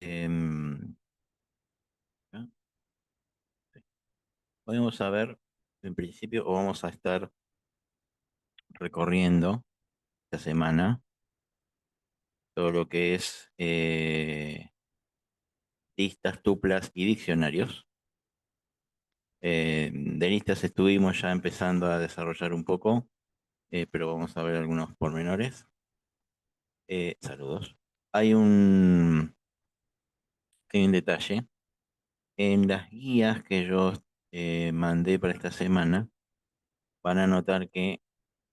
Em, ¿ah? Hoy vamos a ver, en principio, o vamos a estar recorriendo esta semana todo lo que es listas, tuplas y diccionarios. De listas estuvimos ya empezando a desarrollar un poco, pero vamos a ver algunos pormenores. Saludos. Hay un, hay un detalle. En las guías que yo mandé para esta semana, van a notar que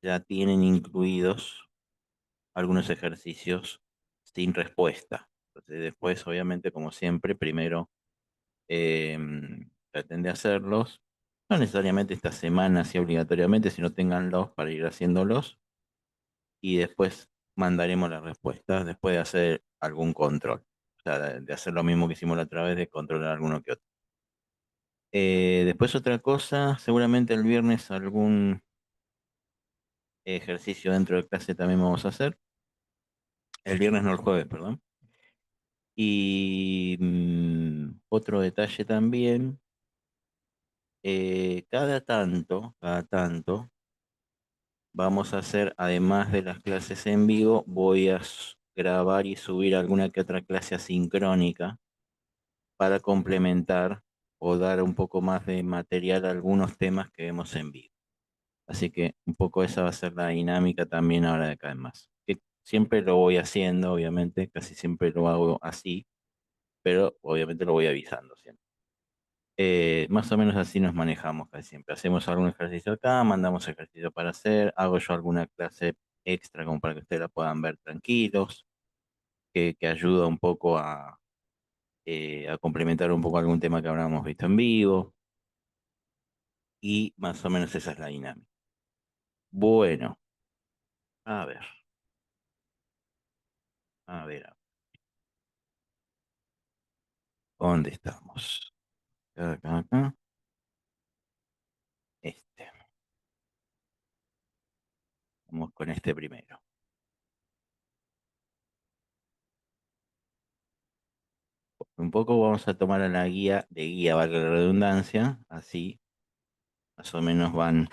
ya tienen incluidos algunos ejercicios sin respuesta. Entonces, después, obviamente, como siempre, primero eh, traten de hacerlos. No necesariamente esta semana, sí, obligatoriamente, sino ténganlos para ir haciéndolos y después mandaremos las respuestas después de hacer algún control. O sea, de hacer lo mismo que hicimos la otra vez, de controlar alguno que otro. Después otra cosa, seguramente el viernes algún ejercicio dentro de clase también vamos a hacer. El viernes no, el jueves, perdón. Y otro detalle también, cada tanto, vamos a hacer, además de las clases en vivo, voy a grabar y subir alguna que otra clase asincrónica para complementar o dar un poco más de material a algunos temas que vemos en vivo. Así que un poco esa va a ser la dinámica también ahora de acá en más. Que siempre lo voy haciendo, obviamente, casi siempre lo hago así, pero obviamente lo voy avisando siempre. Más o menos así nos manejamos casi siempre. Hacemos algún ejercicio acá, mandamos ejercicio para hacer, hago yo alguna clase extra como para que ustedes la puedan ver tranquilos, que ayuda un poco a complementar un poco algún tema que habríamos visto en vivo, y más o menos esa es la dinámica. Bueno, a ver, a ver, ¿dónde estamos? Acá. Este, vamos con este primero. Un poco vamos a tomar a la guía, de guía, valga la redundancia, así más o menos van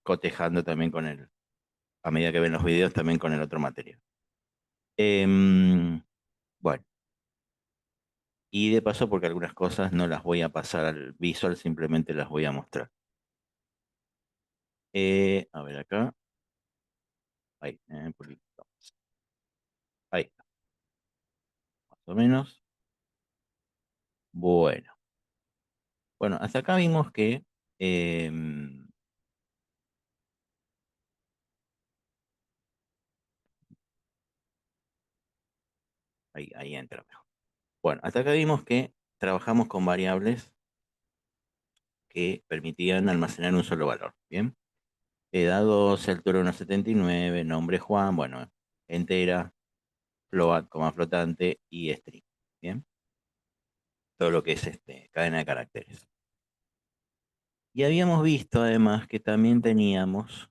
cotejando también con a medida que ven los videos, también con el otro material. Bueno, y de paso, porque algunas cosas no las voy a pasar al visual, simplemente las voy a mostrar. A ver acá, ahí, por aquí estamos. Ahí está, más o menos. Bueno, bueno, hasta acá vimos que, ahí entra mejor. Bueno, hasta acá vimos que trabajamos con variables que permitían almacenar un solo valor. Bien. Dados altura 1,79, nombre Juan, bueno, entera, float, coma flotante y string. Bien, todo lo que es cadena de caracteres. Y habíamos visto además que también teníamos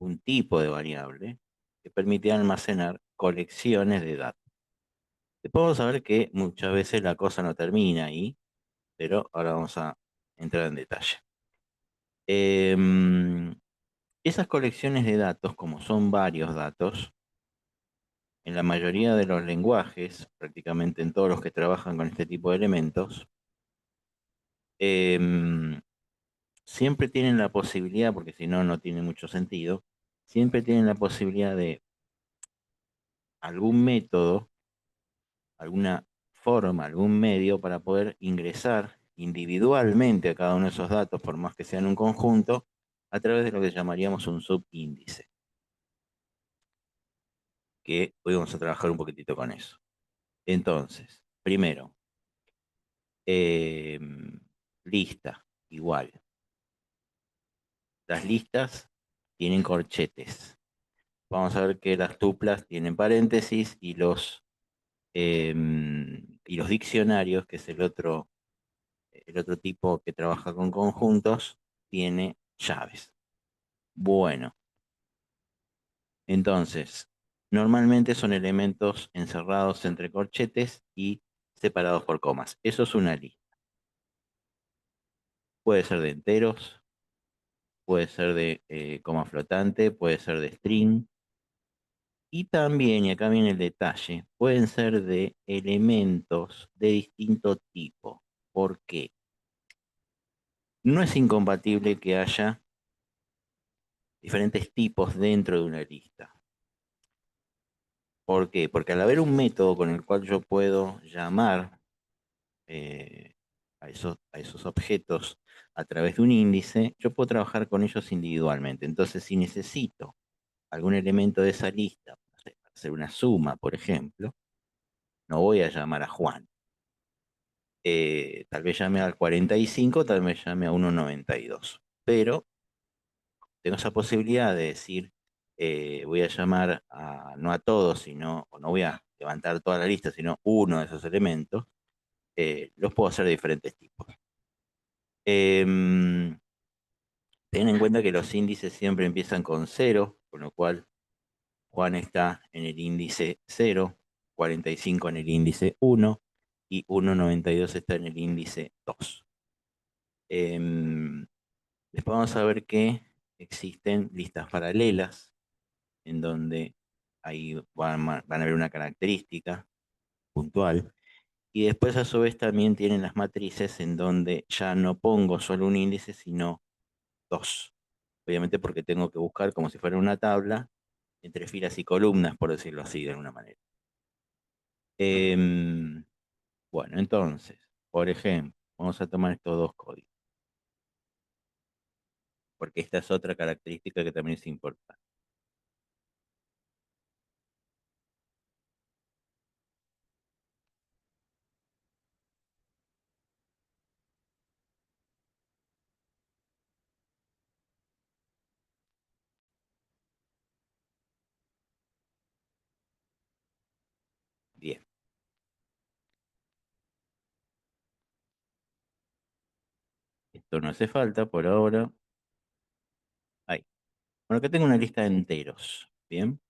un tipo de variable que permitía almacenar colecciones de datos. Después vamos a ver que muchas veces la cosa no termina ahí, pero ahora vamos a entrar en detalle. Em, Esas colecciones de datos, como son varios datos, en la mayoría de los lenguajes, prácticamente en todos los que trabajan con este tipo de elementos, em, siempre tienen la posibilidad, porque si no, no tiene mucho sentido, siempre tienen la posibilidad de algún método, alguna forma, algún medio para poder ingresar individualmente a cada uno de esos datos, por más que sean un conjunto, a través de lo que llamaríamos un subíndice, que hoy vamos a trabajar un poquitito con eso. Entonces, primero, lista, igual. Las listas tienen corchetes. Vamos a ver que las tuplas tienen paréntesis y los diccionarios, que es el otro tipo que trabaja con conjuntos, tiene llaves. Bueno, entonces, Normalmente son elementos encerrados entre corchetes y separados por comas. Eso es una lista. Puede ser de enteros, puede ser de coma flotante, puede ser de string. Y también, y acá viene el detalle, pueden ser de elementos de distinto tipo. ¿Por qué? No es incompatible que haya diferentes tipos dentro de una lista. ¿Por qué? Porque al haber un método con el cual yo puedo llamar eh, a esos objetos a través de un índice, yo puedo trabajar con ellos individualmente. Entonces, si necesito algún elemento de esa lista, no sé, para hacer una suma, por ejemplo, no voy a llamar a Juan. Tal vez llame al 45, tal vez llame a 1,92. Pero tengo esa posibilidad de decir, voy a llamar no a todos, sino, o no voy a levantar toda la lista, sino uno de esos elementos, los puedo hacer de diferentes tipos. Em, Ten en cuenta que los índices siempre empiezan con cero, con lo cual Juan está en el índice cero, 45 en el índice uno y 1,92 está en el índice 2. Em, Después vamos a ver que existen listas paralelas en donde ahí van a ver una característica puntual. Y después a su vez también tienen las matrices en donde ya no pongo solo un índice, sino dos. Obviamente porque tengo que buscar como si fuera una tabla entre filas y columnas, por decirlo así de alguna manera. Em, bueno, entonces, por ejemplo, vamos a tomar estos dos códigos, porque esta es otra característica que también es importante. Bien, esto no hace falta por ahora. Ahí. Bueno, acá tengo una lista de enteros. Bien.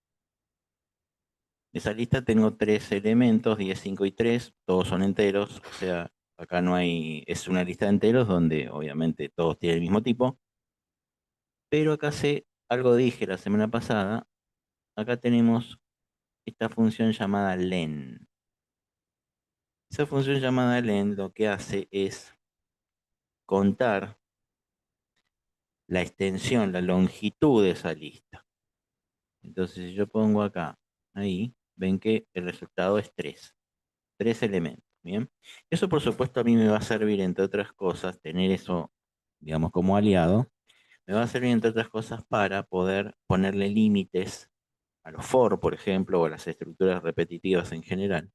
En esa lista tengo tres elementos, 10, 5 y 3. Todos son enteros. O sea, acá no hay, es una lista de enteros donde obviamente todos tienen el mismo tipo. Pero acá sé, algo dije la semana pasada, acá tenemos esta función llamada len. Esa función llamada len lo que hace es contar la extensión, la longitud de esa lista. Entonces, si yo pongo acá, ahí, ven que el resultado es 3. Tres elementos, ¿bien? Eso, por supuesto, a mí me va a servir, entre otras cosas, tener eso, digamos, como aliado, me va a servir, entre otras cosas, para poder ponerle límites a los for, por ejemplo, o a las estructuras repetitivas en general,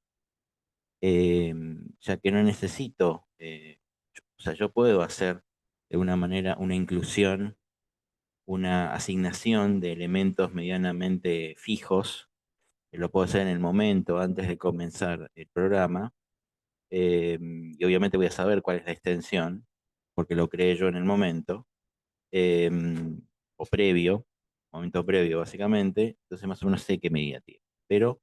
ya que no necesito, o sea, yo puedo hacer de una manera una inclusión, una asignación de elementos medianamente fijos, que lo puedo hacer en el momento antes de comenzar el programa, y obviamente voy a saber cuál es la extensión, porque lo creé yo en el momento, eh, o previo, momento previo básicamente, entonces más o menos sé qué medida tiene. Pero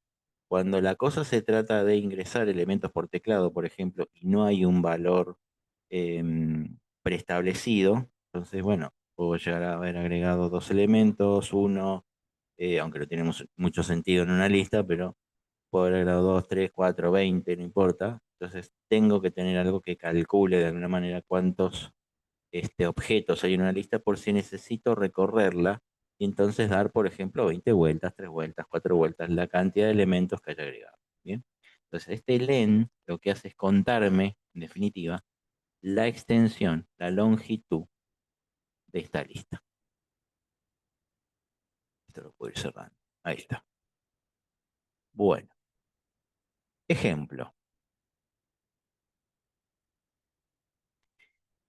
cuando la cosa se trata de ingresar elementos por teclado, por ejemplo, y no hay un valor eh, preestablecido, entonces bueno, puedo llegar a haber agregado dos elementos, uno, aunque no tiene mucho sentido en una lista, pero puedo haber agregado 2, 3, 4, 20, no importa. Entonces tengo que tener algo que calcule de alguna manera cuántos objetos hay en una lista por si necesito recorrerla y entonces dar, por ejemplo, 20 vueltas, 3 vueltas, 4 vueltas, la cantidad de elementos que haya agregado. ¿Bien? Entonces, este len lo que hace es contarme, en definitiva, la extensión, la longitud de esta lista. Esto lo puedo ir cerrando. Ahí está. Bueno, ejemplo.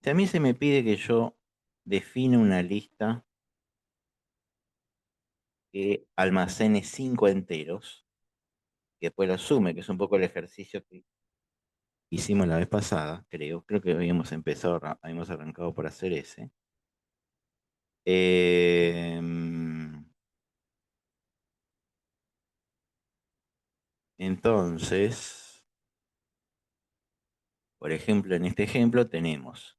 Si a mí se me pide que yo define una lista que almacene 5 enteros, que después lo sume, que es un poco el ejercicio que hicimos la vez pasada, creo que habíamos empezado, habíamos arrancado por hacer ese. Eh, Entonces, por ejemplo, en este ejemplo tenemos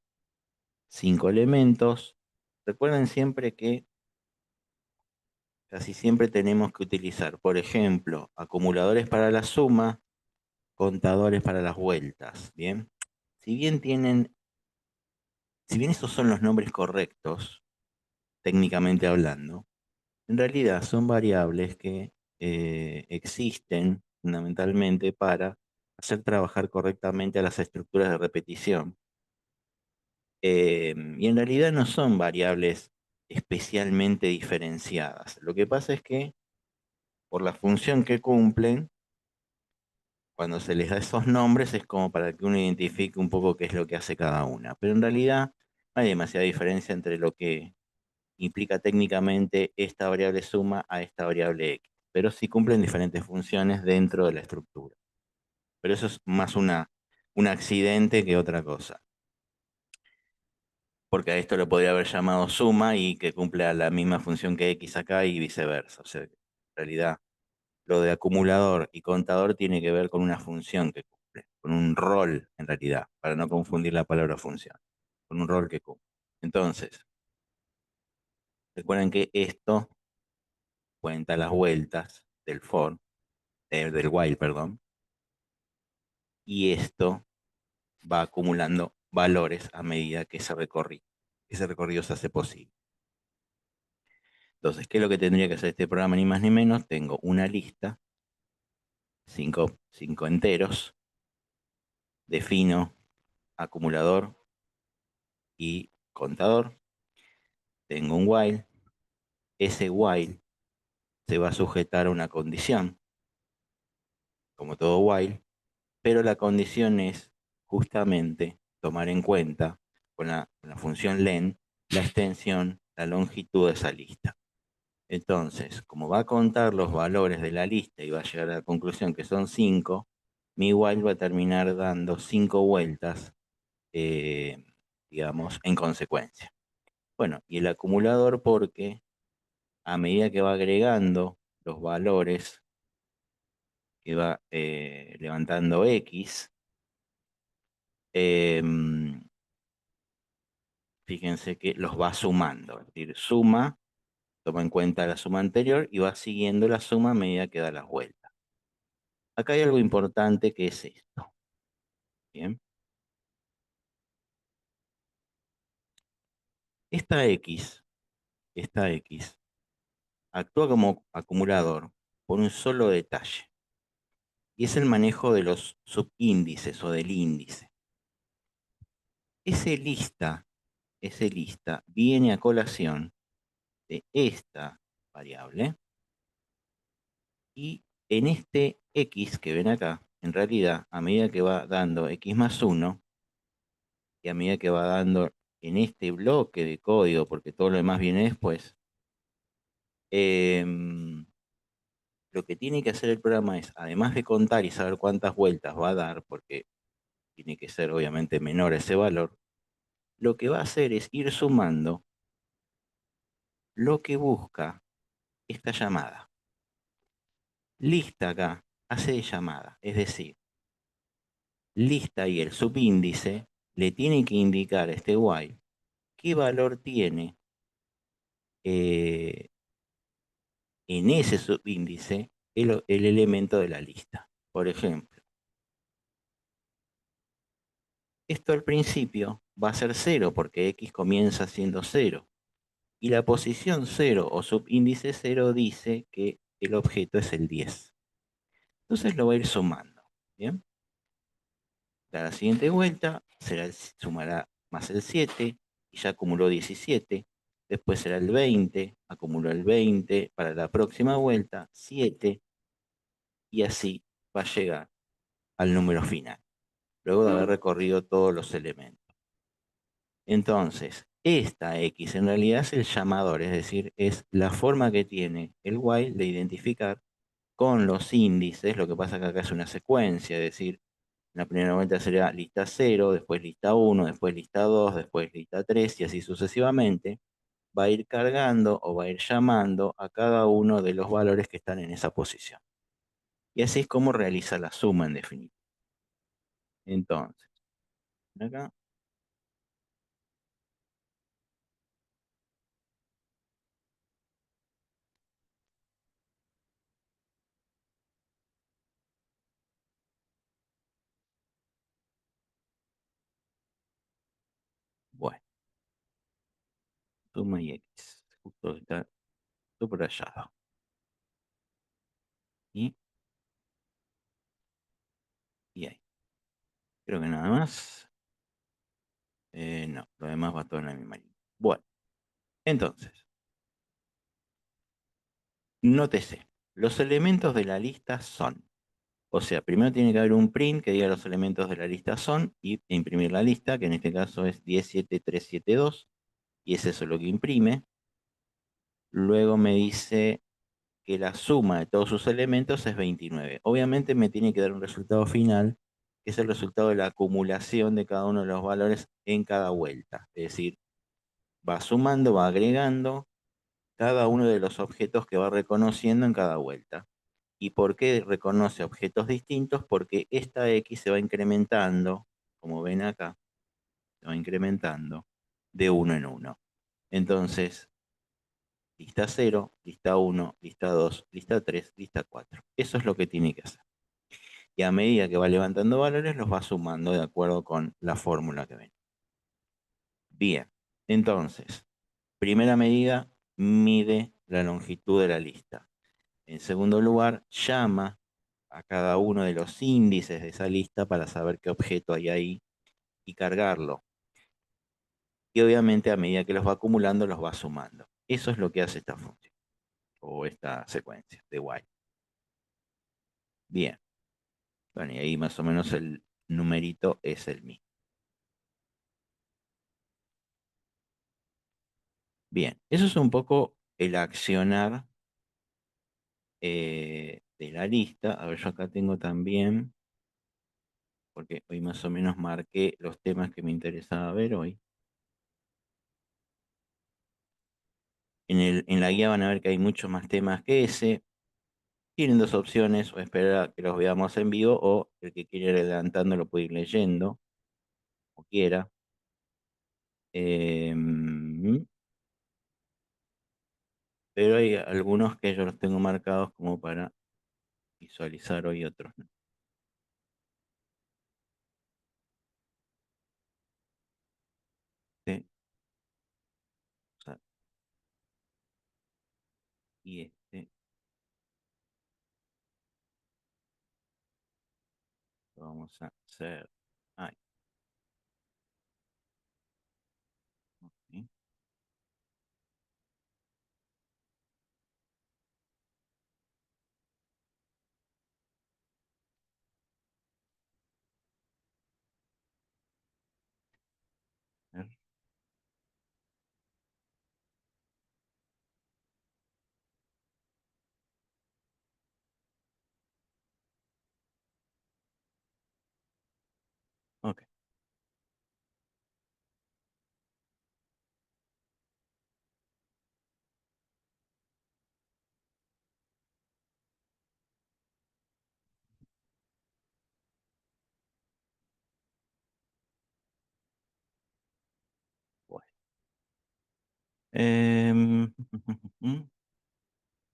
5 elementos. Recuerden siempre que casi siempre tenemos que utilizar, por ejemplo, acumuladores para la suma, contadores para las vueltas. Bien, si bien tienen, si bien estos son los nombres correctos, técnicamente hablando, en realidad son variables que existen fundamentalmente para hacer trabajar correctamente a las estructuras de repetición. Y en realidad no son variables especialmente diferenciadas. Lo que pasa es que por la función que cumplen, cuando se les da esos nombres es como para que uno identifique un poco qué es lo que hace cada una. Pero en realidad no hay demasiada diferencia entre lo que implica técnicamente esta variable suma a esta variable x, pero sí cumplen diferentes funciones dentro de la estructura. Pero eso es más un accidente que otra cosa, porque a esto lo podría haber llamado suma y que cumpla la misma función que x acá y viceversa. O sea, en realidad lo de acumulador y contador tiene que ver con una función que cumple, con un rol en realidad, para no confundir la palabra función, con un rol que cumple. Entonces, recuerden que esto cuenta las vueltas del for, del while, perdón, y esto va acumulando valores a medida que ese recorrido se hace posible. Entonces, ¿qué es lo que tendría que hacer este programa? Ni más ni menos, tengo una lista, cinco enteros, defino acumulador y contador, tengo un while, ese while se va a sujetar a una condición, como todo while, pero la condición es justamente tomar en cuenta con la función len la extensión, la longitud de esa lista. Entonces, como va a contar los valores de la lista y va a llegar a la conclusión que son 5, mi while va a terminar dando 5 vueltas, eh, digamos, en consecuencia. Bueno, y el acumulador porque a medida que va agregando los valores que va levantando X, em, fíjense que los va sumando, es decir, suma, toma en cuenta la suma anterior y va siguiendo la suma a medida que da las vueltas. Acá hay algo importante que es esto. Bien, esta X, esta X actúa como acumulador por un solo detalle, y es el manejo de los subíndices o del índice. Ese lista, ese lista viene a colación de esta variable, y en este X que ven acá, en realidad, a medida que va dando X más 1, y a medida que va dando en este bloque de código, porque todo lo demás viene después, em, lo que tiene que hacer el programa es, además de contar y saber cuántas vueltas va a dar, porque tiene que ser obviamente menor ese valor, lo que va a hacer es ir sumando lo que busca esta llamada. Lista acá hace de llamada, es decir, lista y el subíndice le tiene que indicar a este while qué valor tiene eh, en ese subíndice el elemento de la lista. Por ejemplo, esto al principio va a ser 0 porque x comienza siendo 0. Y la posición 0 o subíndice 0 dice que el objeto es el 10. Entonces lo va a ir sumando. ¿Bien? La siguiente vuelta sumará más el 7 y ya acumuló 17. Después será el 20, acumuló el 20. Para la próxima vuelta, 7. Y así va a llegar al número final, luego de haber recorrido todos los elementos. Entonces, esta X en realidad es el llamador, es decir, es la forma que tiene el while de identificar con los índices. Lo que pasa que acá es una secuencia, es decir, la primera vuelta sería lista 0, después lista 1, después lista 2, después lista 3 y así sucesivamente. Va a ir cargando o va a ir llamando a cada uno de los valores que están en esa posición. Y así es como realiza la suma en definitiva. Entonces, acá, bueno, suma y x. Justo está subrayado. Y, y ahí. Creo que nada más. No, lo demás va todo en la misma línea. Bueno, entonces, nótese. Los elementos de la lista son. O sea, primero tiene que haber un print que diga los elementos de la lista son y imprimir la lista, que en este caso es 17372, y es eso lo que imprime. Luego me dice que la suma de todos sus elementos es 29. Obviamente me tiene que dar un resultado final, que es el resultado de la acumulación de cada uno de los valores en cada vuelta. Es decir, va sumando, va agregando cada uno de los objetos que va reconociendo en cada vuelta. ¿Y por qué reconoce objetos distintos? Porque esta X se va incrementando, como ven acá, se va incrementando de uno en uno. Entonces, lista cero, lista uno, lista 2, lista 3, lista 4. Eso es lo que tiene que hacer. Y a medida que va levantando valores, los va sumando de acuerdo con la fórmula que ven. Bien, entonces, primera medida, mide la longitud de la lista. En segundo lugar, llama a cada uno de los índices de esa lista para saber qué objeto hay ahí y cargarlo. Y obviamente a medida que los va acumulando, los va sumando. Eso es lo que hace esta función o esta secuencia de while. Bien, bueno, y ahí más o menos el numerito es el mismo. Bien, eso es un poco el accionar de la lista. A ver, yo acá tengo también, porque hoy más o menos marqué los temas que me interesaba ver hoy. En la guía van a ver que hay muchos más temas que ese. Tienen dos opciones, o esperar a que los veamos en vivo, o el que quiere ir adelantando lo puede ir leyendo, o quiera. Pero hay algunos que yo los tengo marcados como para visualizar hoy, otros no. Este, o sea, y este lo vamos a hacer. Ay, ok, a ver, ok, bueno. Em,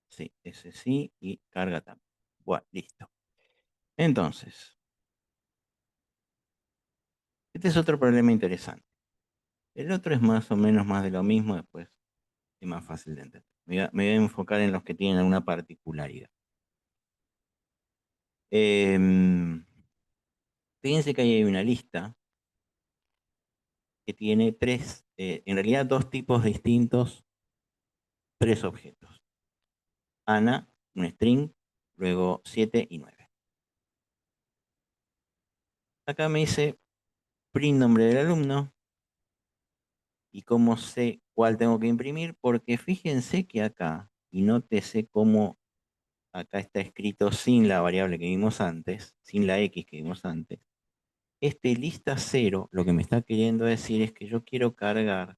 sí, ese sí, y carga también. Bueno, listo. Entonces, este es otro problema interesante. El otro es más o menos más de lo mismo, después es más fácil de entender. Me voy a enfocar en los que tienen alguna particularidad. Em, Fíjense que ahí hay una lista que tiene tres, en realidad dos tipos distintos, tres objetos. Ana, un string, luego 7 y 9. Acá me dice print nombre del alumno y cómo sé cuál tengo que imprimir, porque fíjense que acá, y nótese cómo acá está escrito sin la variable que vimos antes, sin la X que vimos antes. Este lista cero lo que me está queriendo decir es que yo quiero cargar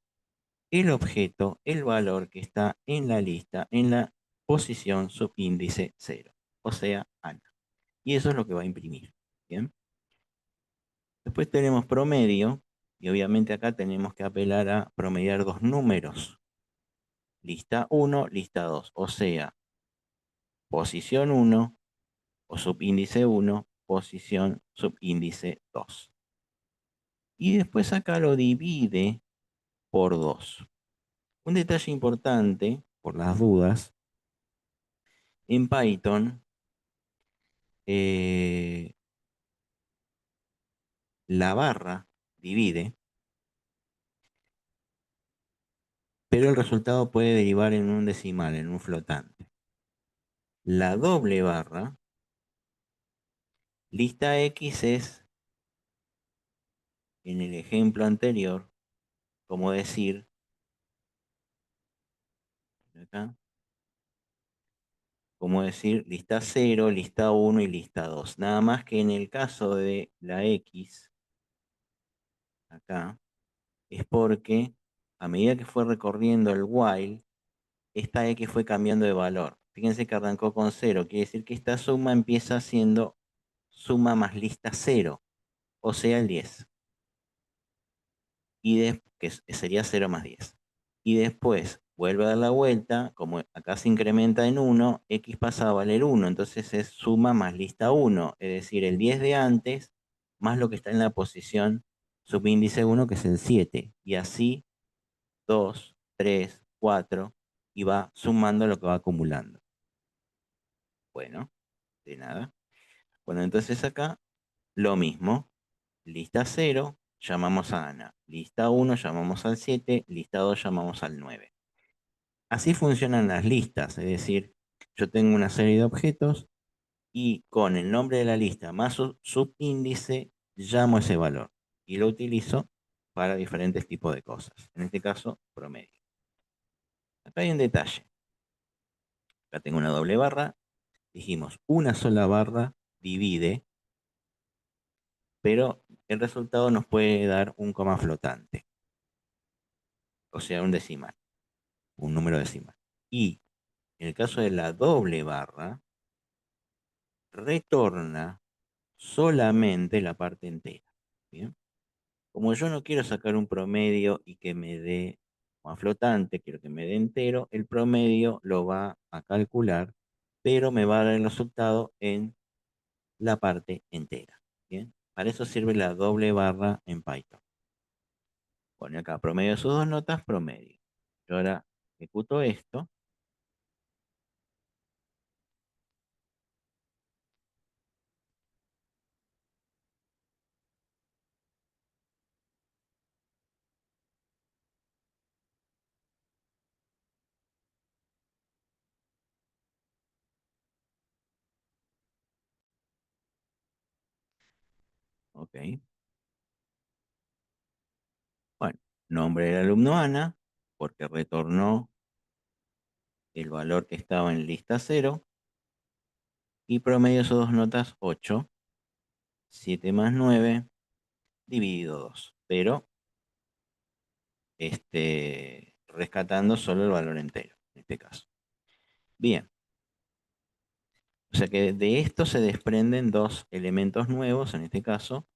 el objeto, el valor que está en la lista, en la posición subíndice cero, o sea, Ana. Y eso es lo que va a imprimir. Bien. Después tenemos promedio, y obviamente acá tenemos que apelar a promediar dos números. Lista uno, lista 2. O sea, posición uno o subíndice uno, posición subíndice 2. Y después acá lo divide por 2. Un detalle importante, por las dudas, en Python, eh, la barra divide, pero el resultado puede derivar en un decimal, en un flotante. La doble barra, lista X es, en el ejemplo anterior, como decir, acá, como decir lista cero, lista uno y lista 2. Nada más que en el caso de la X, acá, es porque a medida que fue recorriendo el while, esta X fue cambiando de valor. Fíjense que arrancó con cero, quiere decir que esta suma empieza siendo suma más lista cero, o sea el 10. Que sería 0 más 10. Y después vuelve a dar la vuelta, como acá se incrementa en uno, X pasa a valer uno, entonces es suma más lista uno, es decir, el 10 de antes más lo que está en la posición subíndice uno, que es el 7. Y así 2, 3, 4, y va sumando lo que va acumulando. Bueno, de nada. Bueno, entonces acá lo mismo. Lista cero, llamamos a Ana. Lista uno, llamamos al 7. Lista 2, llamamos al 9. Así funcionan las listas, es decir, yo tengo una serie de objetos y con el nombre de la lista más su subíndice llamo ese valor y lo utilizo para diferentes tipos de cosas. En este caso, promedio. Acá hay un detalle. Acá tengo una doble barra. Dijimos, una sola barra divide, pero el resultado nos puede dar un coma flotante, o sea, un decimal, un número decimal. Y en el caso de la doble barra, retorna solamente la parte entera. ¿Bien? Como yo no quiero sacar un promedio y que me dé más flotante, quiero que me dé entero, el promedio lo va a calcular, pero me va a dar el resultado en la parte entera. ¿Bien? Para eso sirve la doble barra en Python. Pone acá promedio de sus dos notas, promedio. Yo ahora ejecuto esto. Ok. Bueno, nombre del alumno Ana, porque retornó el valor que estaba en lista cero. Y promedio de sus dos notas, 8. 7 más 9 dividido 2. Pero rescatando solo el valor entero, en este caso. Bien. O sea que de esto se desprenden dos elementos nuevos, en este caso,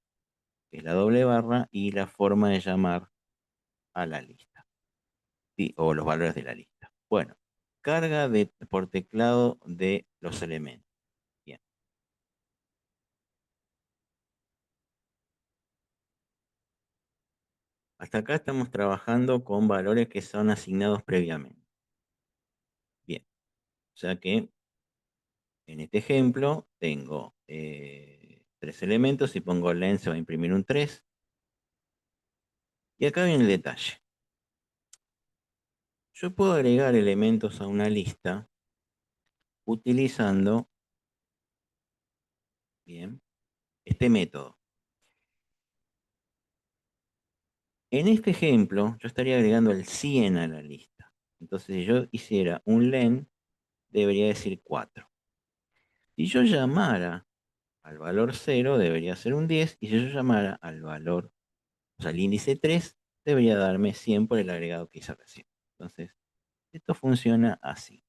que es la doble barra y la forma de llamar a la lista. O los valores de la lista. Bueno, carga por teclado de los elementos. Bien. Hasta acá estamos trabajando con valores que son asignados previamente. Bien. O sea que en este ejemplo tengo tres elementos y pongo len se va a imprimir un 3. Y acá viene el detalle. Yo puedo agregar elementos a una lista utilizando, bien, este método. En este ejemplo, yo estaría agregando el 100 a la lista. Entonces, si yo hiciera un len, debería decir 4. Si yo llamara al valor 0, debería ser un 10. Y si yo llamara al valor, o sea, al índice 3, debería darme 100 por el agregado que hice recién. Entonces, esto funciona así.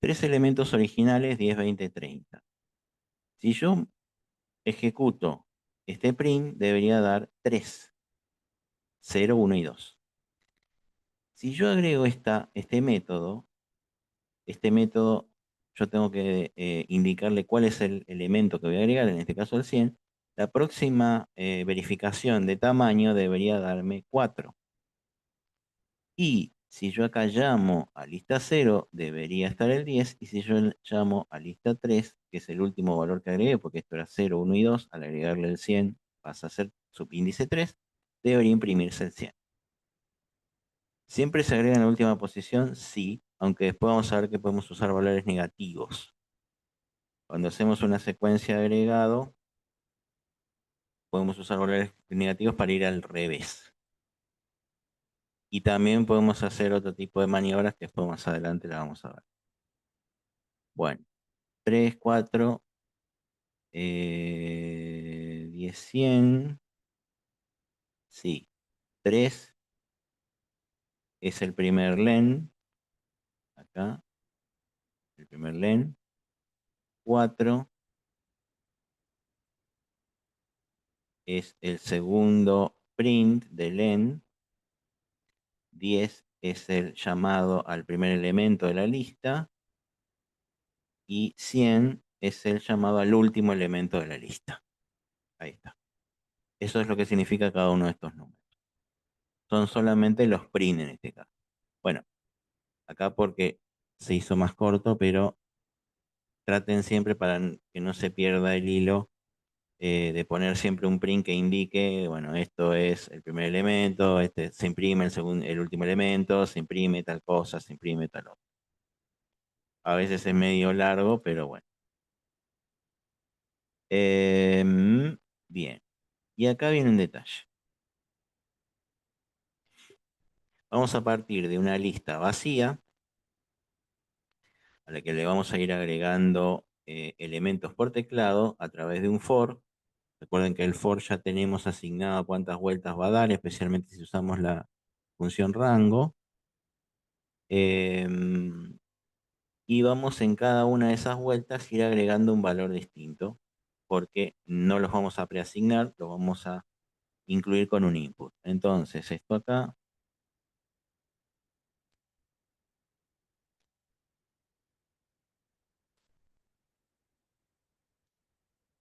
tres elementos originales 10, 20, 30. Si yo ejecuto este print, debería dar 3, 0, 1 y 2. Si yo agrego este método yo tengo que indicarle cuál es el elemento que voy a agregar, en este caso el 100. La próxima verificación de tamaño debería darme 4. Y si yo acá llamo a lista 0, debería estar el 10. Y si yo llamo a lista 3, que es el último valor que agregué, porque esto era 0, 1 y 2, al agregarle el 100 pasa a ser subíndice 3, debería imprimirse el 100. ¿Siempre se agrega en la última posición? Sí, aunque después vamos a ver que podemos usar valores negativos. Cuando hacemos una secuencia de agregado, podemos usar valores negativos para ir al revés. Y también podemos hacer otro tipo de maniobras que después más adelante la vamos a ver. Bueno, 3, 4, 10, 100. Sí, 3 es el primer len. Acá, el primer len. 4 es el segundo print de len. 10 es el llamado al primer elemento de la lista. Y 100 es el llamado al último elemento de la lista. Ahí está. Eso es lo que significa cada uno de estos números. Son solamente los print en este caso. Bueno, acá porque se hizo más corto, pero traten siempre para que no se pierda el hilo de poner siempre un print que indique, bueno, esto es el primer elemento, este se imprime el último elemento, se imprime tal cosa, se imprime tal otra. A veces es medio largo, pero bueno. Bien. Y acá viene un detalle. Vamos a partir de una lista vacía a la que le vamos a ir agregando elementos por teclado a través de un for. Recuerden que el for ya tenemos asignado cuántas vueltas va a dar, especialmente si usamos la función rango. Em, y vamos en cada una de esas vueltas ir agregando un valor distinto, porque no los vamos a preasignar, los vamos a incluir con un input. Entonces, esto acá,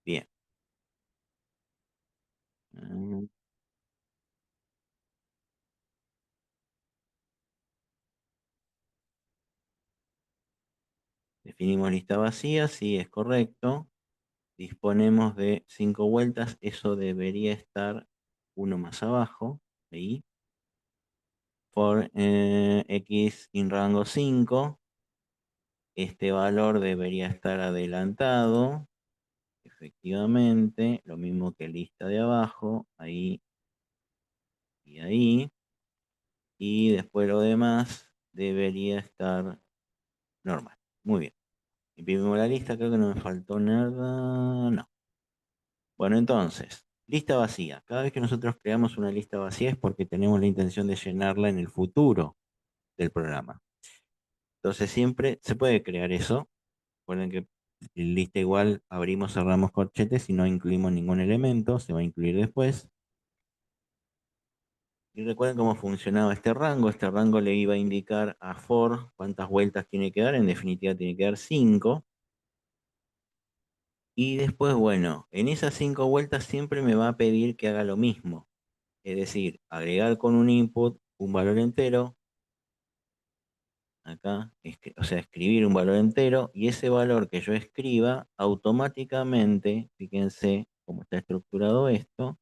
bien. Mm, Definimos lista vacía, sí, es correcto. Disponemos de 5 vueltas, eso debería estar uno más abajo, ahí. For x in rango 5, este valor debería estar adelantado, efectivamente, lo mismo que lista de abajo, ahí y ahí. Y después lo demás debería estar normal. Muy bien. Imprimimos la lista, creo que no me faltó nada. No. Bueno, entonces, lista vacía. Cada vez que nosotros creamos una lista vacía es porque tenemos la intención de llenarla en el futuro del programa. Entonces siempre se puede crear eso. Recuerden que en lista igual abrimos, cerramos corchetes y no incluimos ningún elemento, se va a incluir después. Y recuerden cómo funcionaba este rango. Este rango le iba a indicar a for cuántas vueltas tiene que dar. En definitiva tiene que dar 5. Y después, bueno, en esas 5 vueltas siempre me va a pedir que haga lo mismo. Es decir, agregar con un input un valor entero, acá, o sea, escribir un valor entero, y ese valor que yo escriba, automáticamente, fíjense cómo está estructurado esto,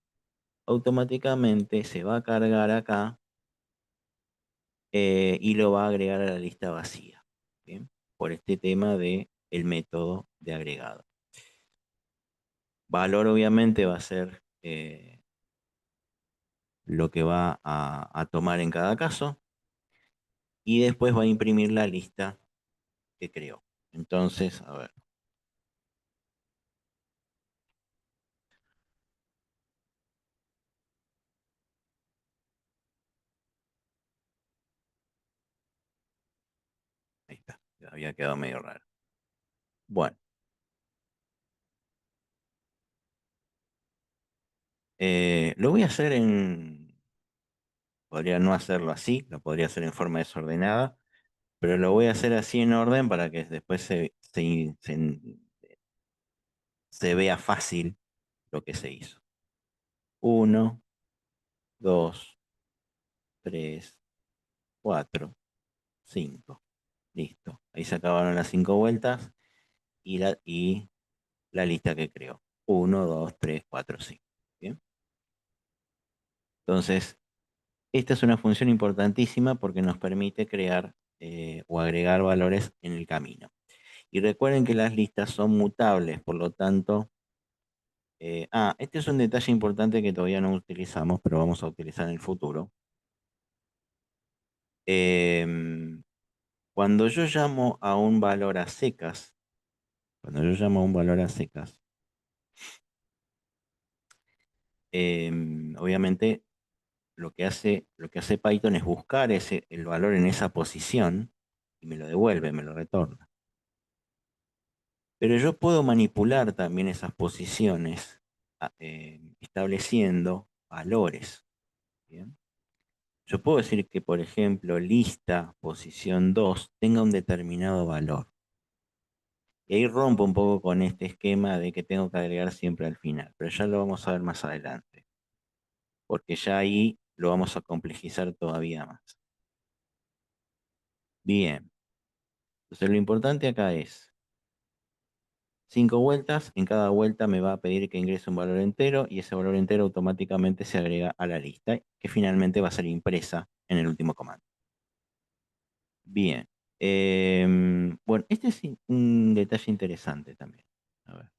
automáticamente se va a cargar acá y lo va a agregar a la lista vacía. ¿Bien? Por este tema de el método de agregado. Valor obviamente va a ser lo que va a tomar en cada caso y después va a imprimir la lista que creó. Entonces, a ver, ahí está. había quedado medio raro. Bueno, lo voy a hacer podría no hacerlo así, lo podría hacer en forma desordenada, pero lo voy a hacer así en orden para que después se vea fácil lo que se hizo. Uno, dos, tres, cuatro, cinco. Listo. Ahí se acabaron las 5 vueltas y la lista que creó. Uno, dos, tres, cuatro, cinco. Bien. Entonces, esta es una función importantísima porque nos permite crear o agregar valores en el camino. Y recuerden que las listas son mutables, por lo tanto, este es un detalle importante que todavía no utilizamos, pero vamos a utilizar en el futuro. Em, cuando yo llamo a un valor a secas, cuando yo llamo a un valor a secas, obviamente lo que hace Python es buscar el valor en esa posición y me lo devuelve, me lo retorna. Pero yo puedo manipular también esas posiciones estableciendo valores. ¿Bien? Yo puedo decir que, por ejemplo, lista posición 2 tenga un determinado valor. Y ahí rompo un poco con este esquema de que tengo que agregar siempre al final, pero ya lo vamos a ver más adelante, porque ya ahí lo vamos a complejizar todavía más. Bien, entonces lo importante acá es 5 vueltas, en cada vuelta me va a pedir que ingrese un valor entero y ese valor entero automáticamente se agrega a la lista, que finalmente va a ser impresa en el último comando. Bien. Bueno, este es un detalle interesante también. A ver,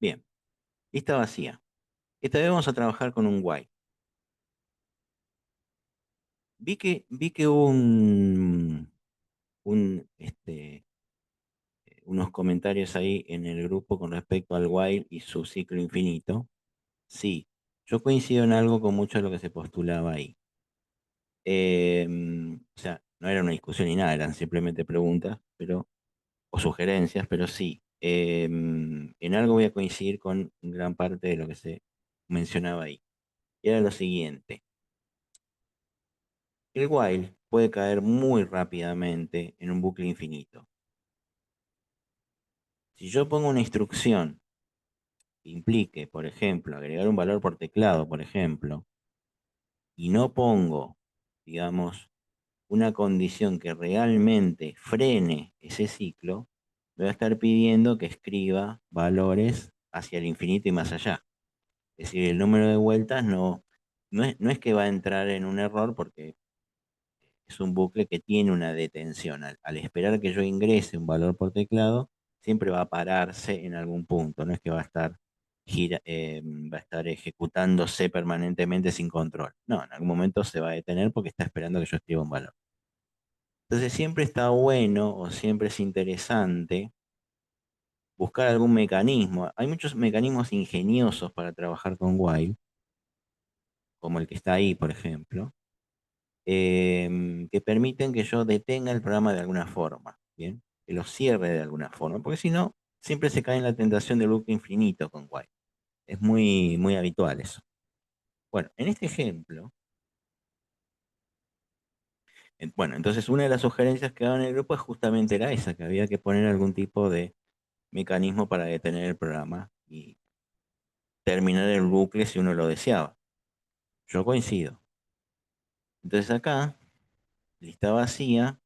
bien, lista vacía. Esta vez vamos a trabajar con un while. Vi que hubo unos comentarios ahí en el grupo con respecto al while y su ciclo infinito. Sí, yo coincido en algo con mucho de lo que se postulaba ahí. O sea, no era una discusión ni nada, eran simplemente preguntas, o sugerencias, pero sí. En algo voy a coincidir con gran parte de lo que se mencionaba ahí. Y era lo siguiente. El while puede caer muy rápidamente en un bucle infinito. Si yo pongo una instrucción que implique, por ejemplo, agregar un valor por teclado, por ejemplo, y no pongo, digamos, una condición que realmente frene ese ciclo, me va a estar pidiendo que escriba valores hacia el infinito y más allá. Es decir, el número de vueltas no es que va a entrar en un error porque es un bucle que tiene una detención. Al esperar que yo ingrese un valor por teclado, siempre va a pararse en algún punto. No es que va a estar ejecutándose permanentemente sin control. No, en algún momento se va a detener porque está esperando que yo escriba un valor. Entonces siempre está bueno o siempre es interesante buscar algún mecanismo. Hay muchos mecanismos ingeniosos para trabajar con while, como el que está ahí, por ejemplo, que permiten que yo detenga el programa de alguna forma, ¿bien? Que lo cierre de alguna forma, porque si no, siempre se cae en la tentación del bucle infinito con while. Es muy, muy habitual eso. Bueno, en este ejemplo, bueno, entonces una de las sugerencias que daba en el grupo justamente era esa, que había que poner algún tipo de mecanismo para detener el programa y terminar el bucle si uno lo deseaba. Yo coincido. Entonces acá, lista vacía,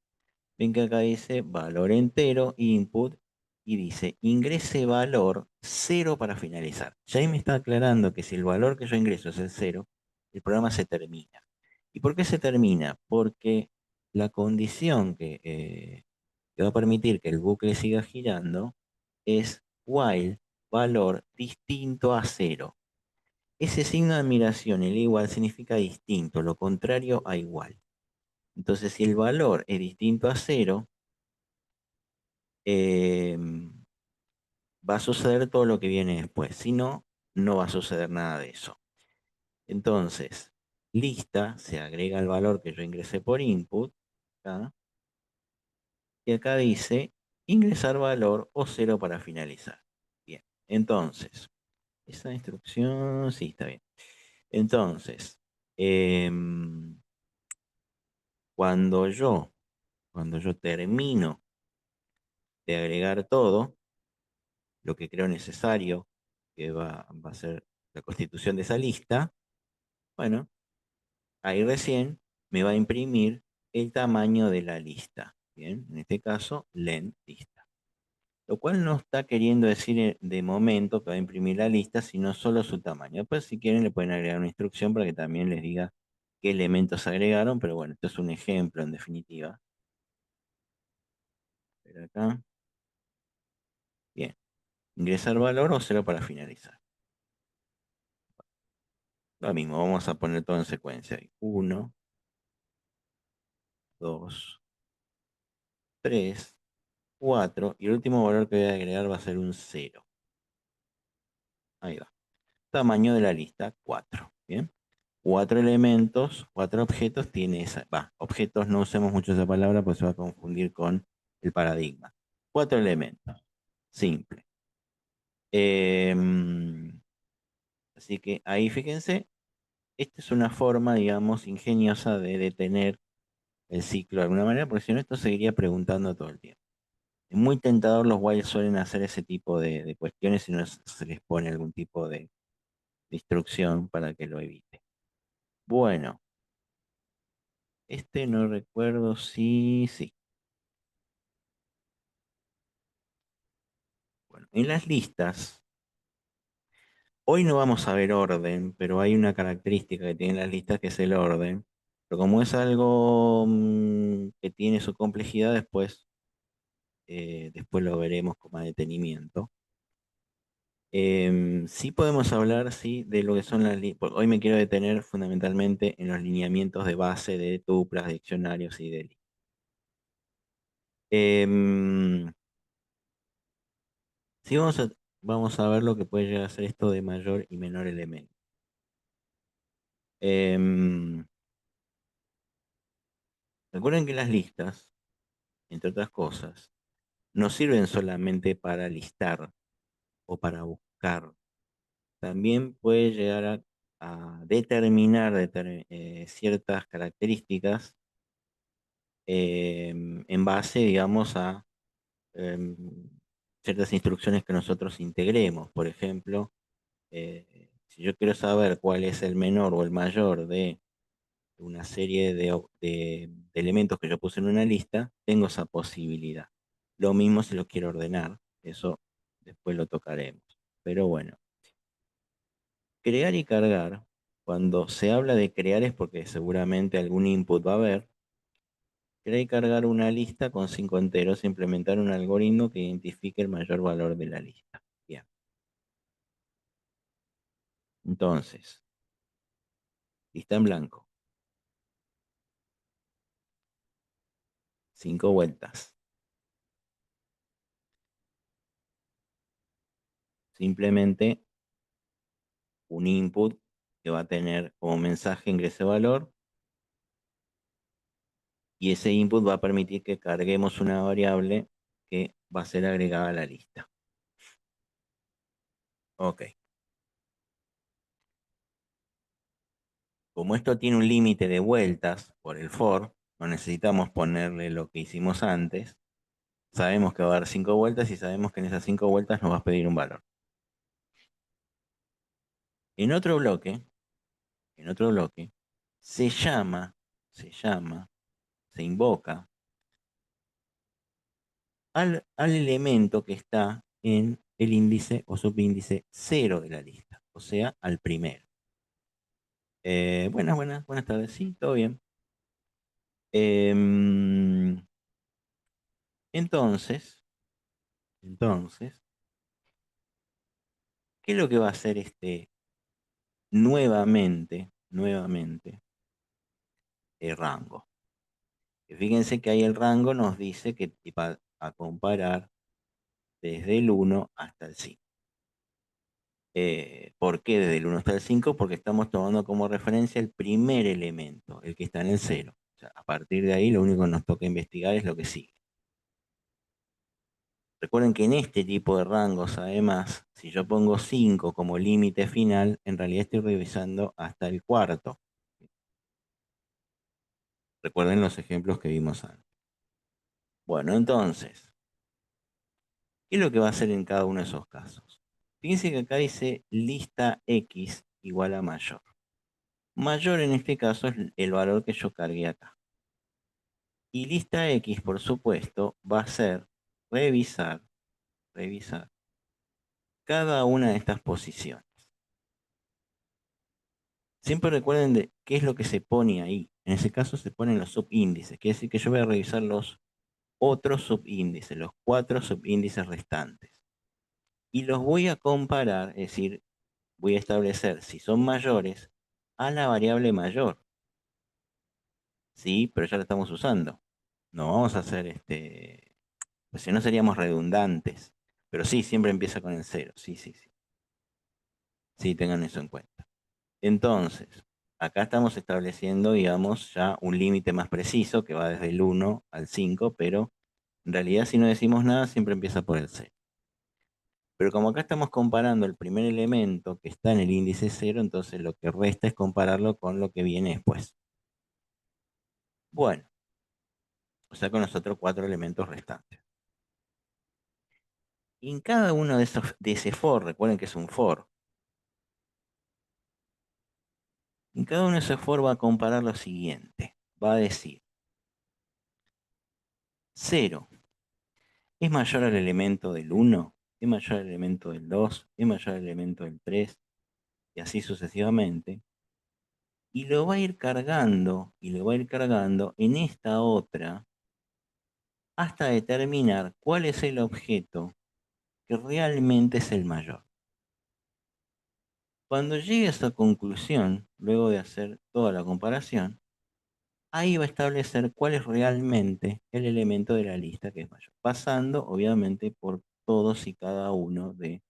ven que acá dice valor entero, input, y dice ingrese valor cero para finalizar. Ya ahí me está aclarando que si el valor que yo ingreso es el cero, el programa se termina. ¿Y por qué se termina? Porque la condición que va a permitir que el bucle siga girando es while valor distinto a cero. Ese signo de admiración, el igual, significa distinto, lo contrario a igual. Entonces, si el valor es distinto a cero, eh, va a suceder todo lo que viene después. Si no, no va a suceder nada de eso. Entonces, lista, se agrega el valor que yo ingresé por input, acá, y acá dice ingresar valor o cero para finalizar. Bien, entonces, esa instrucción, sí, está bien. Entonces, em, cuando yo, cuando yo termino de agregar todo, lo que creo necesario, que va a ser la constitución de esa lista, bueno, ahí recién me va a imprimir el tamaño de la lista. Bien, en este caso, len lista. Lo cual no está queriendo decir de momento que va a imprimir la lista, sino solo su tamaño. Después, si quieren, le pueden agregar una instrucción para que también les diga qué elementos agregaron, pero bueno, esto es un ejemplo en definitiva. Pero acá, bien, ingresar valor o cero para finalizar. Lo mismo, vamos a poner todo en secuencia. 1, 2, 3, 4, y el último valor que voy a agregar va a ser un cero. Ahí va. Tamaño de la lista, 4. Bien. Cuatro elementos, cuatro objetos tiene esa. Va, objetos no usemos mucho esa palabra pues se va a confundir con el paradigma. Cuatro elementos. Simple. Em, Así que ahí fíjense, esta es una forma, digamos, ingeniosa de detener el ciclo de alguna manera, porque si no, esto seguiría preguntando todo el tiempo. Es muy tentador, los while suelen hacer ese tipo de cuestiones si no se les pone algún tipo de instrucción para que lo evite. Bueno, este no recuerdo si... Sí. Bueno, en las listas, hoy no vamos a ver orden, pero hay una característica que tienen las listas que es el orden. Pero como es algo que tiene su complejidad, después lo veremos con más detenimiento. Sí podemos hablar, sí, de lo que son las listas. Hoy me quiero detener fundamentalmente en los lineamientos de base de tuplas, diccionarios y de listas. Em, sí vamos a ver lo que puede llegar a ser esto de mayor y menor elemento. Em, Recuerden que las listas, entre otras cosas, no sirven solamente para listar o para buscar. También puede llegar a determinar ciertas características en base, digamos, a em, ciertas instrucciones que nosotros integremos. Por ejemplo, si yo quiero saber cuál es el menor o el mayor de una serie de elementos que yo puse en una lista, tengo esa posibilidad. Lo mismo si lo quiero ordenar, eso después lo tocaremos. Pero bueno, crear y cargar, cuando se habla de crear es porque seguramente algún input va a haber. Crear y cargar una lista con 5 enteros, implementar un algoritmo que identifique el mayor valor de la lista. Bien, entonces, lista en blanco, 5 vueltas. Simplemente un input que va a tener como mensaje ingrese valor, y ese input va a permitir que carguemos una variable que va a ser agregada a la lista. Ok. Como esto tiene un límite de vueltas por el for, no necesitamos ponerle lo que hicimos antes. Sabemos que va a dar 5 vueltas y sabemos que en esas 5 vueltas nos va a pedir un valor. En otro bloque, en otro bloque, se llama, se llama, se invoca al elemento que está en el índice o subíndice cero de la lista, o sea, al primero. Buenas tardes, sí, todo bien. Em, entonces, ¿Qué es lo que va a hacer nuevamente, el rango? Que fíjense que ahí el rango nos dice que va a comparar desde el 1 hasta el 5. ¿Por qué desde el 1 hasta el 5? Porque estamos tomando como referencia el primer elemento, el que está en el 0. O sea, a partir de ahí lo único que nos toca investigar es lo que sigue. Recuerden que en este tipo de rangos, además, si yo pongo 5 como límite final, en realidad estoy revisando hasta el cuarto. Recuerden los ejemplos que vimos antes. Bueno, entonces, ¿qué es lo que va a hacer en cada uno de esos casos? Fíjense que acá dice lista X igual a mayor. Mayor en este caso es el valor que yo cargué acá. Y lista X, por supuesto, va a ser revisar cada una de estas posiciones. Siempre recuerden de qué es lo que se pone ahí. En ese caso se ponen los subíndices. Quiere decir que yo voy a revisar los otros subíndices, los 4 subíndices restantes. Y los voy a comparar, es decir, voy a establecer si son mayores a la variable mayor. Sí, pero ya la estamos usando. No vamos a hacer pues si no seríamos redundantes. Pero sí, siempre empieza con el cero. Sí, sí, sí. Sí, tengan eso en cuenta. Entonces, acá estamos estableciendo, digamos, ya un límite más preciso que va desde el 1 al 5, pero en realidad si no decimos nada, siempre empieza por el cero. Pero como acá estamos comparando el primer elemento que está en el índice cero, entonces lo que resta es compararlo con lo que viene después. Bueno, o sea, con los otros 4 elementos restantes. Y en cada uno de ese for, recuerden que es un for, en cada uno de esos for va a comparar lo siguiente. Va a decir, cero es mayor al elemento del 1, es mayor al elemento del 2, es mayor al elemento del 3, y así sucesivamente. Y lo va a ir cargando, y lo va a ir cargando en esta otra, hasta determinar cuál es el objeto que realmente es el mayor. Cuando llegue a esa conclusión, luego de hacer toda la comparación, ahí va a establecer cuál es realmente el elemento de la lista que es mayor, pasando obviamente por todos y cada uno de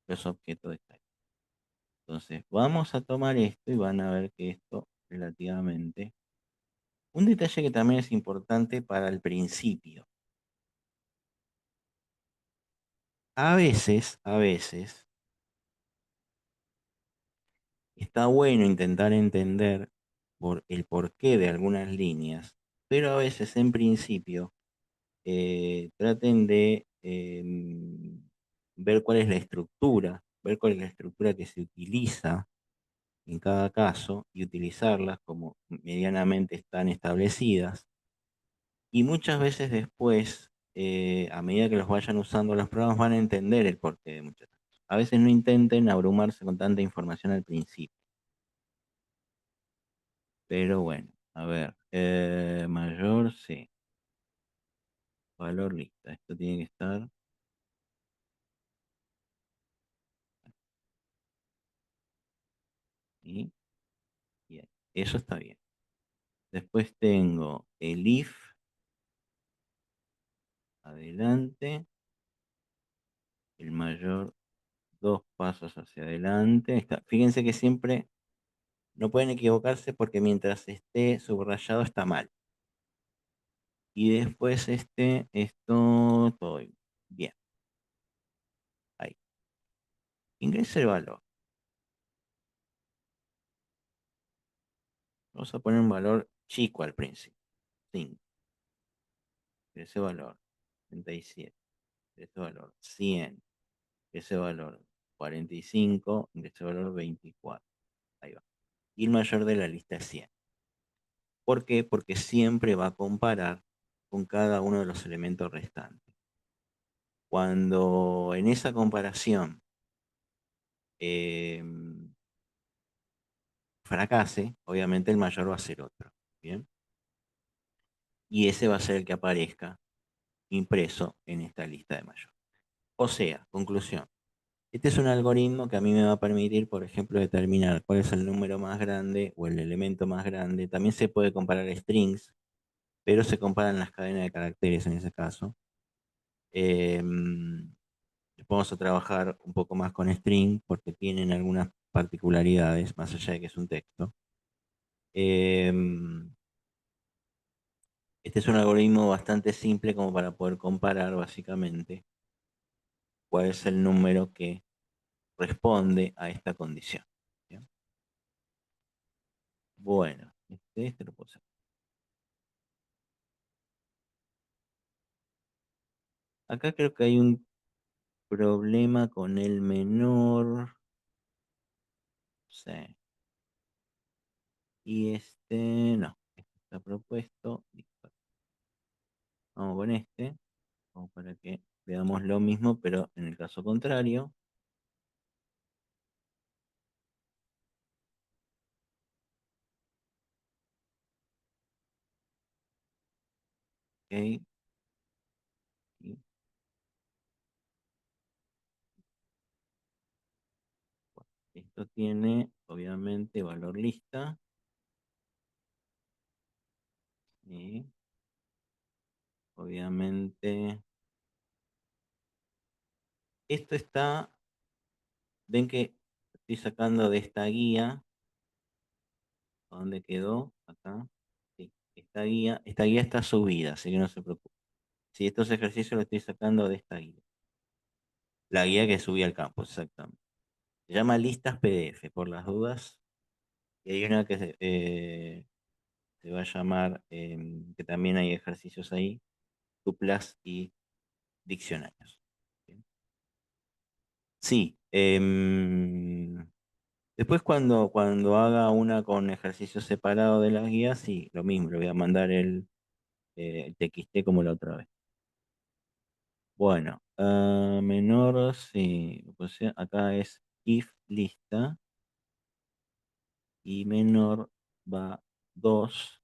los objetos de esta lista. Entonces, vamos a tomar esto y van a ver que esto relativamente... Un detalle que también es importante para el principio. A veces, está bueno intentar entender el porqué de algunas líneas, pero a veces en principio traten de ver cuál es la estructura que se utiliza en cada caso y utilizarlas como medianamente están establecidas. Y muchas veces después, a medida que los vayan usando los programas, van a entender el porqué de muchas cosas. A veces no intenten abrumarse con tanta información al principio. Pero bueno, a ver, mayor, sí. Valor lista. Esto tiene que estar. Y bien. Eso está bien. Después tengo el if adelante, el mayor 2 pasos hacia adelante. Fíjense que siempre no pueden equivocarse porque mientras esté subrayado está mal. Y después esto, todo bien. Ahí. Ingrese el valor. Vamos a poner un valor chico al principio. 5. Ingrese valor. 37. Ingrese valor. 100. Ingrese valor. 45. Ingrese valor 24. Ahí va. Y el mayor de la lista es 100. ¿Por qué? Porque siempre va a comparar con cada uno de los elementos restantes. Cuando en esa comparación eh, fracase, obviamente el mayor va a ser otro. ¿Bien? Y ese va a ser el que aparezca impreso en esta lista de mayor. O sea, conclusión, Este es un algoritmo que a mí me va a permitir, por ejemplo, determinar cuál es el número más grande o el elemento más grande. También se puede comparar strings, pero se comparan las cadenas de caracteres en ese caso. Em, Vamos a trabajar un poco más con string porque tienen algunas particularidades, más allá de que es un texto. Em, este es un algoritmo bastante simple como para poder comparar básicamente cuál es el número que responde a esta condición. ¿Bien? Bueno, este lo puedo hacer. Acá creo que hay un problema con el menor. Sí. Y no, este está propuesto. Listo. Vamos con este, como para que veamos lo mismo, pero en el caso contrario. Ok. Y, bueno, esto tiene, obviamente, valor lista. Y obviamente, esto está, ven que estoy sacando de esta guía. ¿A dónde quedó? Acá. Sí, esta guía está subida, así que no se preocupe. Sí, estos ejercicios los estoy sacando de esta guía. La guía que subí al campo, exactamente. Se llama listas PDF, por las dudas. Y hay una que se va a llamar, que también hay ejercicios ahí, tuplas y diccionarios. Bien. Sí. Después cuando haga una con ejercicios separados de las guías, sí, lo mismo, le voy a mandar el TXT como la otra vez. Bueno, menor, sí, pues acá es if lista y menor va 2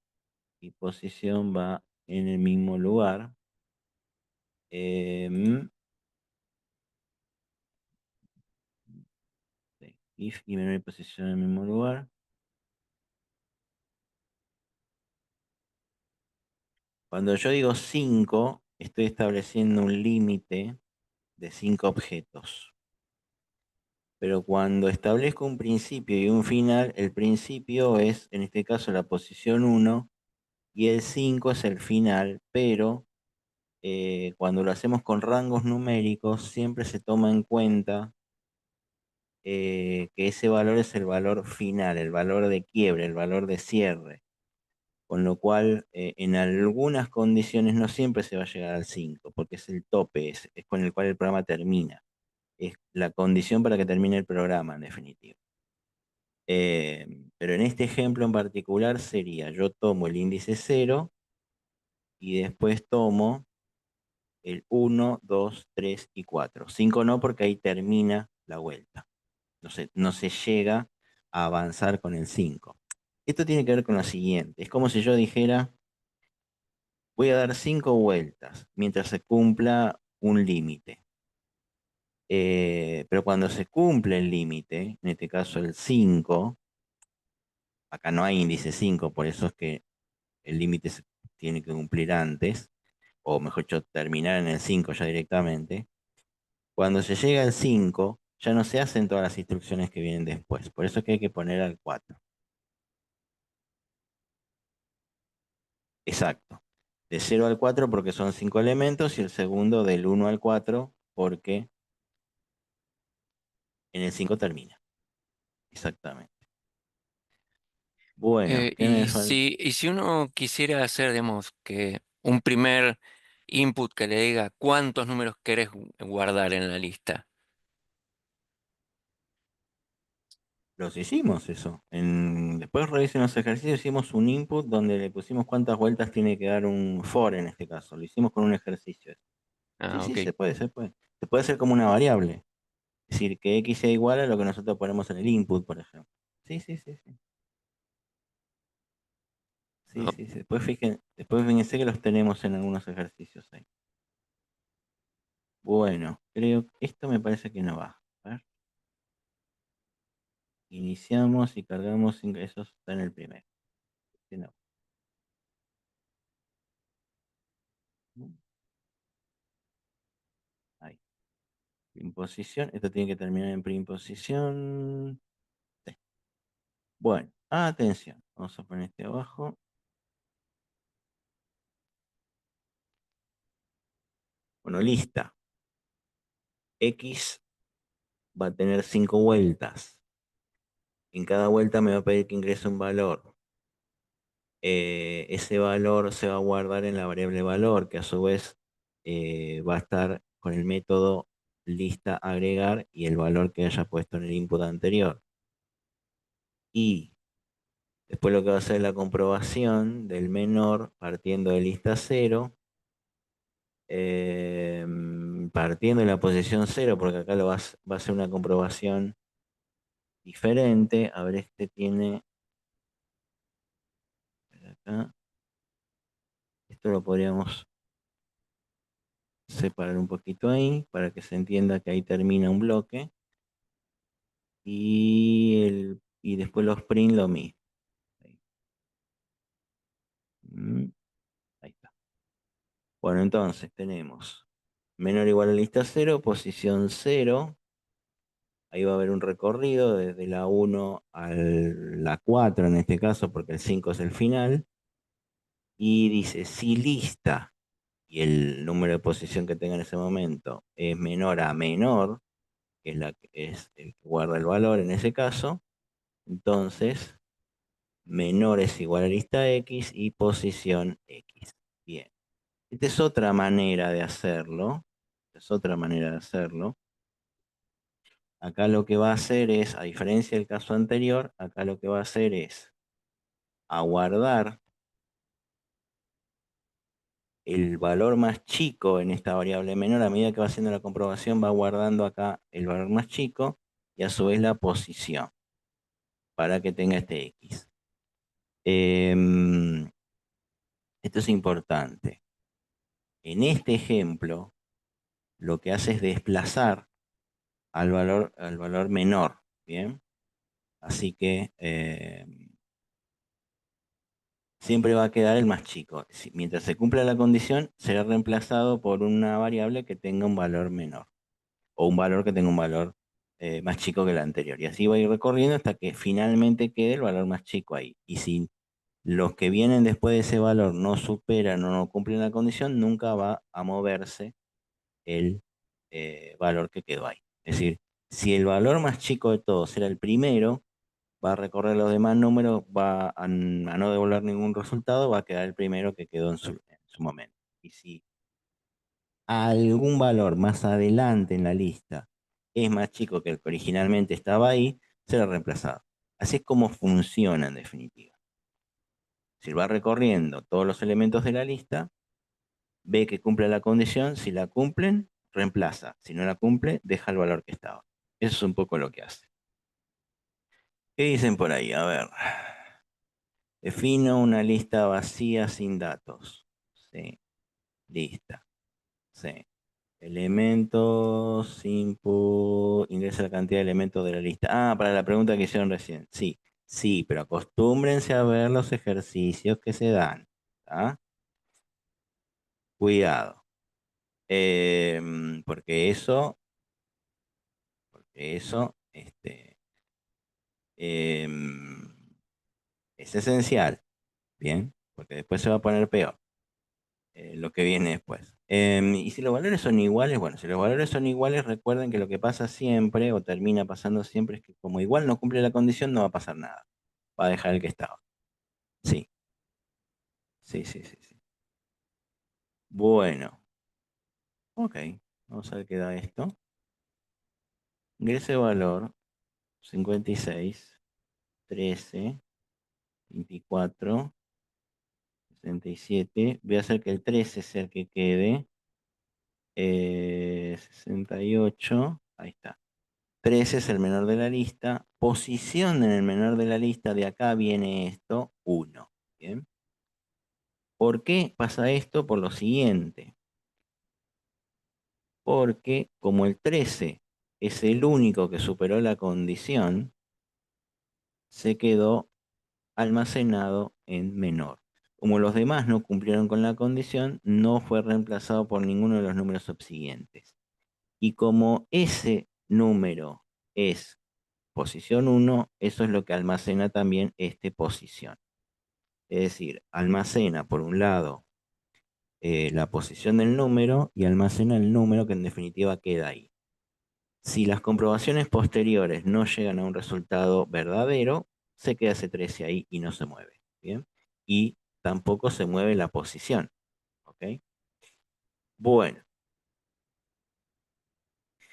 y posición va en el mismo lugar. Em, sí, if y menor y posición en el mismo lugar. Cuando yo digo 5 estoy estableciendo un límite de 5 objetos. Pero cuando establezco un principio y un final, el principio es, en este caso, la posición 1 y el 5 es el final, pero cuando lo hacemos con rangos numéricos, siempre se toma en cuenta que ese valor es el valor final, el valor de quiebre, el valor de cierre. Con lo cual, en algunas condiciones no siempre se va a llegar al 5 porque es el tope, es con el cual el programa termina. Es la condición para que termine el programa, en definitiva. Pero en este ejemplo en particular sería, yo tomo el índice 0 y después tomo el 1, 2, 3 y 4. 5 no, porque ahí termina la vuelta. No se llega a avanzar con el 5. Esto tiene que ver con lo siguiente. Es como si yo dijera, voy a dar 5 vueltas mientras se cumpla un límite. Pero cuando se cumple el límite, en este caso el 5, acá no hay índice 5, por eso es que el límite se tiene que cumplir antes, o mejor dicho, terminar en el 5 ya directamente. Cuando se llega al 5 ya no se hacen todas las instrucciones que vienen después. Por eso es que hay que poner al 4. Exacto. De 0 al 4 porque son 5 elementos y el segundo del 1 al 4 porque en el 5 termina. Exactamente. Bueno, ¿qué me falta? Y si uno quisiera hacer, digamos, que un primer input que le diga cuántos números querés guardar en la lista. Los hicimos eso. Después revisen los ejercicios, hicimos un input donde le pusimos cuántas vueltas tiene que dar un for en este caso. Lo hicimos con un ejercicio. Sí, Ah, sí, ok. se puede, se puede. Se puede hacer como una variable. Es decir, que x sea igual a lo que nosotros ponemos en el input, por ejemplo. Sí, sí, sí, sí. Sí, Oh, sí, sí. Después fíjense que los tenemos en algunos ejercicios ahí. Bueno, creo que esto me parece que no va. A ver. Iniciamos y cargamos ingresos. Está en el primero. Sí, no. Ahí. Imposición. Esto tiene que terminar en preimposición. Sí. Bueno, atención. Vamos a poner este abajo. Bueno, lista. X va a tener 5 vueltas. En cada vuelta me va a pedir que ingrese un valor. Ese valor se va a guardar en la variable valor, que a su vez va a estar con el método lista agregar y el valor que haya puesto en el input anterior. Y después lo que va a hacer es la comprobación del menor partiendo de lista cero, partiendo de la posición cero, porque acá va a ser una comprobación diferente. A ver, este tiene acá. Esto lo podríamos separar un poquito ahí para que se entienda que ahí termina un bloque. Y después los print lo mismo. Ahí. Mm, ahí está. Bueno, entonces tenemos menor o igual a lista cero, posición cero. Ahí va a haber un recorrido desde la 1 a la 4 en este caso, porque el 5 es el final. Y dice, si lista y el número de posición que tenga en ese momento es menor a menor, que es el que guarda el valor en ese caso, entonces menor es igual a lista X y posición X. Bien. Esta es otra manera de hacerlo. Es otra manera de hacerlo. Acá lo que va a hacer es, a diferencia del caso anterior, acá lo que va a hacer es aguardar el valor más chico en esta variable menor. A medida que va haciendo la comprobación, va guardando acá el valor más chico y a su vez la posición para que tenga este X. Em, Esto es importante. En este ejemplo, lo que hace es desplazar al valor menor, ¿bien? Así que siempre va a quedar el más chico. Mientras se cumpla la condición, será reemplazado por una variable que tenga un valor menor, o un valor que tenga un valor más chico que el anterior. Y así va a ir recorriendo hasta que finalmente quede el valor más chico ahí. Y si los que vienen después de ese valor no superan o no cumplen la condición, nunca va a moverse el valor que quedó ahí. Es decir, si el valor más chico de todos era el primero, va a recorrer los demás números, va a no devolver ningún resultado, va a quedar el primero que quedó en su momento. Y si algún valor más adelante en la lista es más chico que el que originalmente estaba ahí, será reemplazado. Así es como funciona en definitiva. Si va recorriendo todos los elementos de la lista, ve que cumple la condición, si la cumplen, reemplaza, si no la cumple, deja el valor que estaba. Eso es un poco lo que hace. ¿Qué dicen por ahí? A ver. Defino una lista vacía sin datos. Sí, lista. Sí. Elementos, input, ingresa la cantidad de elementos de la lista. Ah, para la pregunta que hicieron recién. Sí, sí, pero acostúmbrense a ver los ejercicios que se dan. ¿Ah? Cuidado. Porque eso em, es esencial. Bien, porque después se va a poner peor. Lo que viene después. Y si los valores son iguales, bueno, si los valores son iguales, recuerden que lo que pasa siempre o termina pasando siempre es que como igual no cumple la condición, no va a pasar nada. Va a dejar el que estaba. Sí, sí, sí, sí, sí. Bueno, ok. Vamos a ver qué da esto. Ingrese valor 56, 13, 24, 67. Voy a hacer que el 13 sea el que quede. 68. Ahí está. 13 es el menor de la lista. Posición en el menor de la lista, de acá viene esto, 1. ¿Bien? ¿Por qué pasa esto? Por lo siguiente. Porque como el 13 es el único que superó la condición, se quedó almacenado en menor. Como los demás no cumplieron con la condición, no fue reemplazado por ninguno de los números subsiguientes. Y como ese número es posición uno, eso es lo que almacena también esta posición. Es decir, almacena por un lado la posición del número y almacena el número que en definitiva queda ahí. Si las comprobaciones posteriores no llegan a un resultado verdadero, se queda ese 13 ahí y no se mueve. ¿Bien? Y tampoco se mueve la posición. ¿Ok? Bueno,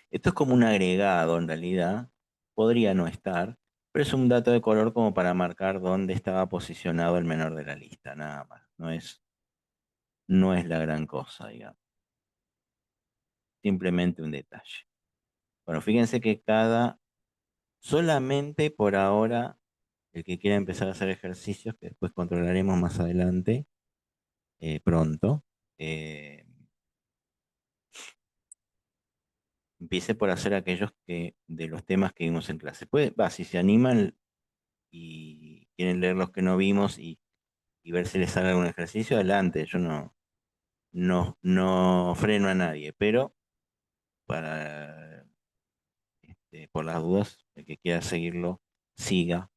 esto es como un agregado en realidad. Podría no estar, pero es un dato de color como para marcar dónde estaba posicionado el menor de la lista, nada más. No es la gran cosa, digamos. Simplemente un detalle. Bueno, fíjense que solamente por ahora, el que quiera empezar a hacer ejercicios, que después controlaremos más adelante, pronto, eh, empiece por hacer aquellos de los temas que vimos en clase. Si se animan y quieren leer los que no vimos y ver si les sale algún ejercicio, adelante. Yo no freno a nadie, pero para, por las dudas, el que quiera seguirlo, siga,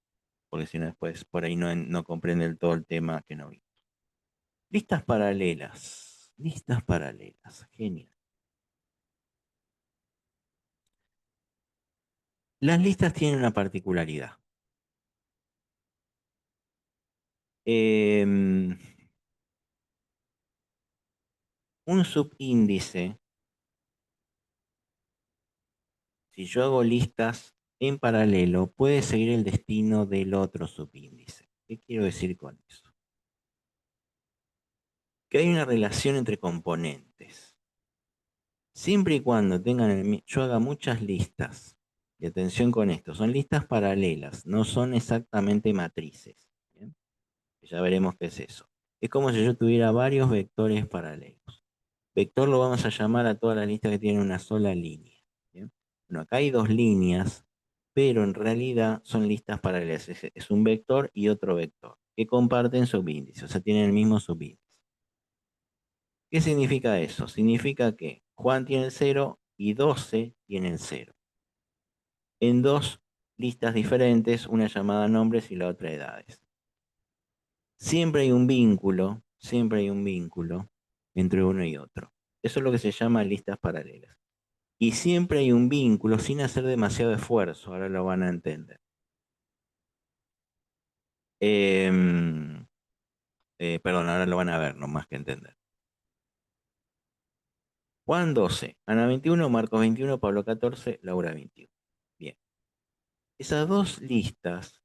porque si no después por ahí no comprende del todo el tema que no vi. Listas paralelas. Listas paralelas. Genial. Las listas tienen una particularidad. Em, un subíndice, si yo hago listas en paralelo, puede seguir el destino del otro subíndice. ¿Qué quiero decir con eso? Que hay una relación entre componentes. Siempre y cuando yo haga muchas listas, y atención con esto, son listas paralelas, no son exactamente matrices. ¿Bien? Ya veremos qué es eso. Es como si yo tuviera varios vectores paralelos. Vector lo vamos a llamar a todas las listas que tienen una sola línea. ¿Bien? Bueno, acá hay dos líneas, pero en realidad son listas paralelas. Es un vector y otro vector, que comparten subíndice, o sea, tienen el mismo subíndice. ¿Qué significa eso? Significa que Juan tiene el 0 y 12 tiene el 0. En dos listas diferentes, una llamada nombres y la otra edades. Siempre hay un vínculo entre uno y otro. Eso es lo que se llama listas paralelas. Y siempre hay un vínculo sin hacer demasiado esfuerzo, ahora lo van a entender. Em, Perdón, ahora lo van a ver, no más que entender. Juan 12, Ana 21, Marcos 21, Pablo 14, Laura 21. Bien, esas dos listas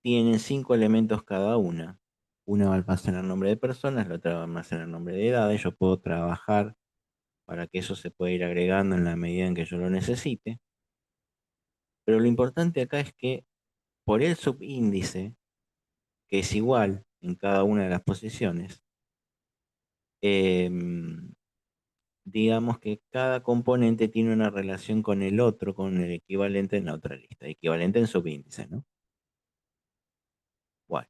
tienen 5 elementos cada una. Una va a almacenar nombre de personas, la otra va a almacenar nombre de edades. Yo puedo trabajar para que eso se pueda ir agregando en la medida en que yo lo necesite. Pero lo importante acá es que por el subíndice, que es igual en cada una de las posiciones, em, digamos que cada componente tiene una relación con el otro, con el equivalente en la otra lista, equivalente en subíndice, ¿no? Bueno,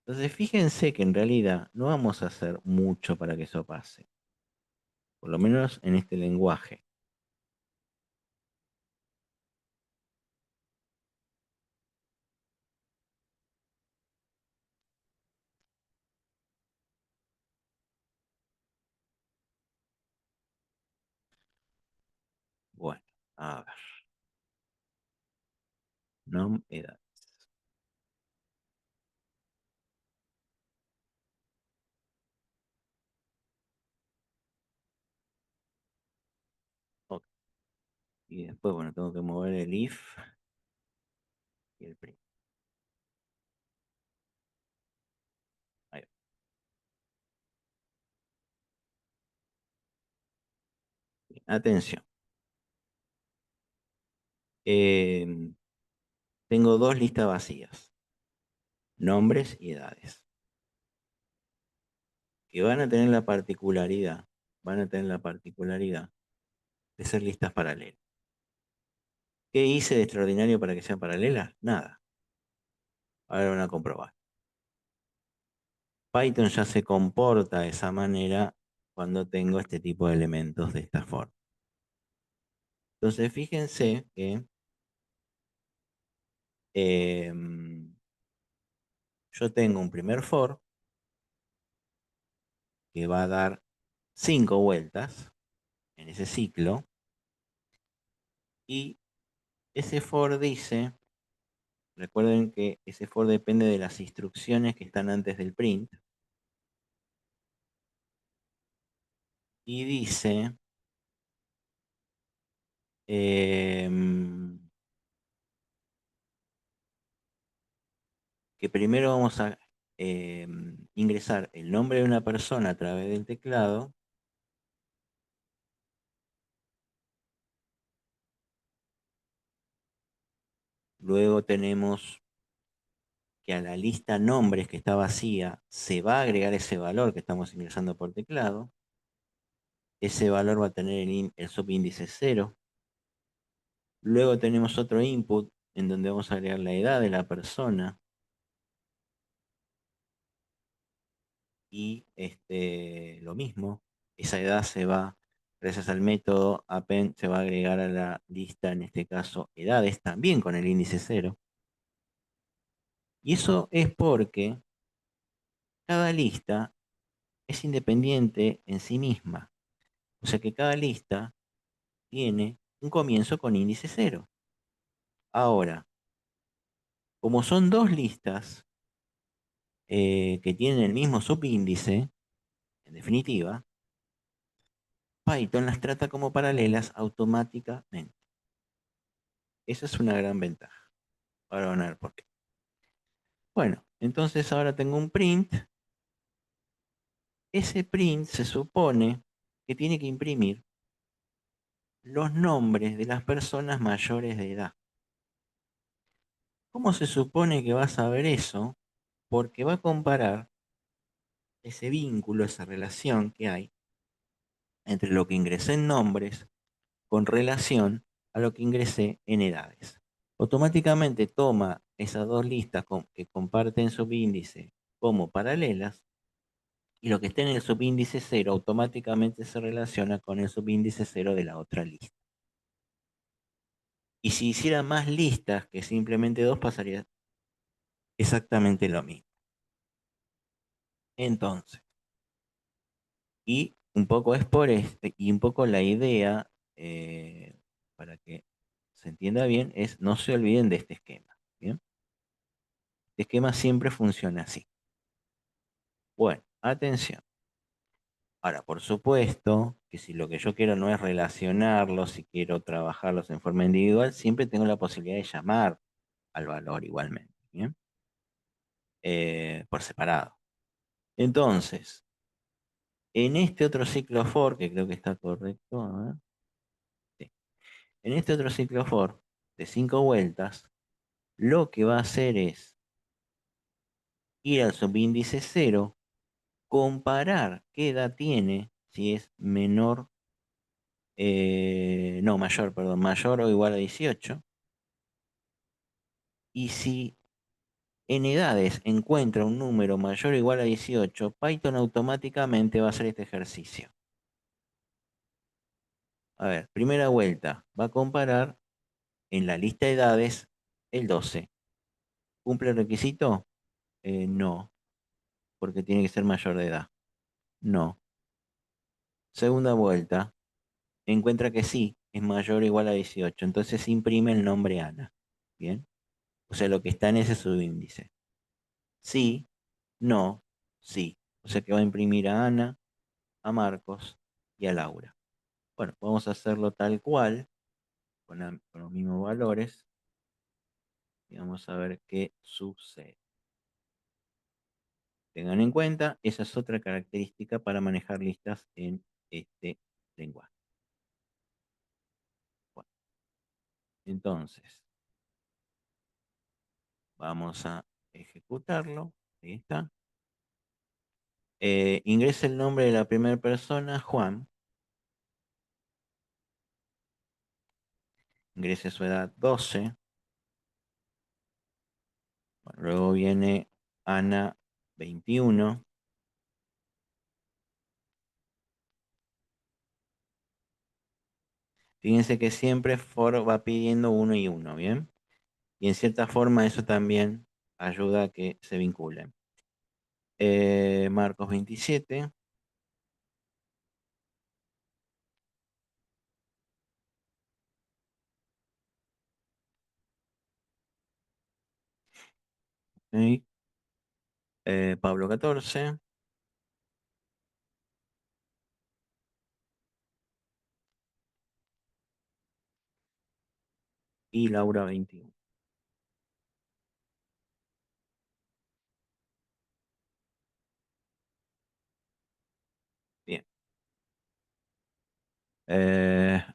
entonces fíjense que en realidad no vamos a hacer mucho para que eso pase, por lo menos en este lenguaje. Bueno, a ver, nom, edad. Ok. Y después, bueno, tengo que mover el if y el print. Ahí va. Atención. Em, Tengo dos listas vacías, nombres y edades, que van a tener la particularidad de ser listas paralelas. ¿Qué hice de extraordinario para que sean paralelas? Nada. Ahora van a comprobar. Python ya se comporta de esa manera cuando tengo este tipo de elementos de esta forma. Entonces, fíjense que yo tengo un primer for que va a dar 5 vueltas en ese ciclo y ese for dice, recuerden que ese for depende de las instrucciones que están antes del print y dice em, que primero vamos a ingresar el nombre de una persona a través del teclado. Luego tenemos que a la lista nombres que está vacía se va a agregar ese valor que estamos ingresando por teclado. Ese valor va a tener el subíndice 0. Luego tenemos otro input en donde vamos a agregar la edad de la persona y lo mismo, esa edad se va, gracias al método append, se va a agregar a la lista, en este caso edades, también con el índice 0. Y eso es porque cada lista es independiente en sí misma. O sea que cada lista tiene un comienzo con índice 0. Ahora, como son dos listas que tienen el mismo subíndice, en definitiva, Python las trata como paralelas automáticamente. Esa es una gran ventaja. Ahora van a ver por qué. Bueno, entonces ahora tengo un print. Ese print se supone que tiene que imprimir los nombres de las personas mayores de edad. ¿Cómo se supone que va a saber eso? Porque va a comparar ese vínculo, esa relación que hay entre lo que ingresé en nombres con relación a lo que ingresé en edades. Automáticamente toma esas dos listas que comparten subíndice como paralelas y lo que esté en el subíndice 0 automáticamente se relaciona con el subíndice 0 de la otra lista. Y si hiciera más listas que simplemente dos, pasaría exactamente lo mismo. Entonces, y un poco es por este, y un poco la idea, para que se entienda bien, es no se olviden de este esquema. ¿Bien? Este esquema siempre funciona así. Bueno, atención. Ahora, por supuesto que si lo que yo quiero no es relacionarlos, si quiero trabajarlos en forma individual, siempre tengo la posibilidad de llamar al valor igualmente, ¿bien? Por separado. Entonces, en este otro ciclo for, que creo que está correcto, a ver, sí. En este otro ciclo for de 5 vueltas, lo que va a hacer es ir al subíndice 0, comparar qué edad tiene, si es menor, no, mayor, perdón, mayor o igual a 18. Y si en edades encuentra un número mayor o igual a 18, Python automáticamente va a hacer este ejercicio. A ver, primera vuelta, va a comparar en la lista de edades el 12. ¿Cumple el requisito? No, porque tiene que ser mayor de edad. No. Segunda vuelta, encuentra que sí, es mayor o igual a 18. Entonces imprime el nombre Ana. Bien. O sea, lo que está en ese subíndice. Sí, no, sí. O sea que va a imprimir a Ana, a Marcos y a Laura. Bueno, vamos a hacerlo tal cual, con los mismos valores, y vamos a ver qué sucede. Tengan en cuenta, esa es otra característica para manejar listas en este lenguaje. Bueno, entonces, vamos a ejecutarlo. Ahí está. Ingresa el nombre de la primera persona, Juan, Grecia su edad 12. Bueno, luego viene Ana 21. Fíjense que siempre for va pidiendo uno y uno, ¿bien? Y en cierta forma eso también ayuda a que se vinculen. Marcos 27. ¿Ok? Pablo 14 y Laura 21. Bien.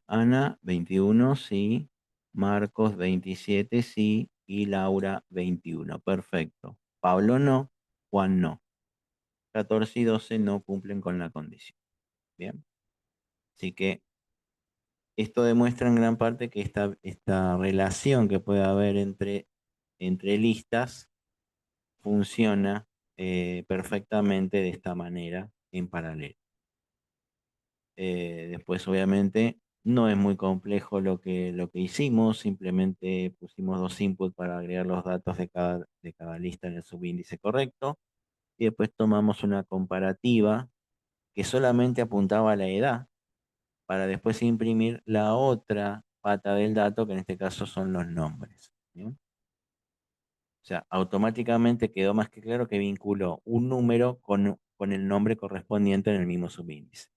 Ana 21, sí. Marcos 27, sí. Y Laura 21. Perfecto. Pablo no. Juan no. 14 y 12 no cumplen con la condición. Bien. Así que esto demuestra en gran parte que esta relación que puede haber entre listas funciona perfectamente de esta manera en paralelo. Después, obviamente, no es muy complejo lo que hicimos, simplemente pusimos dos inputs para agregar los datos de cada lista en el subíndice correcto, y después tomamos una comparativa que solamente apuntaba a la edad, para después imprimir la otra pata del dato, que en este caso son los nombres. ¿Bien? O sea, automáticamente quedó más que claro que vinculó un número con el nombre correspondiente en el mismo subíndice.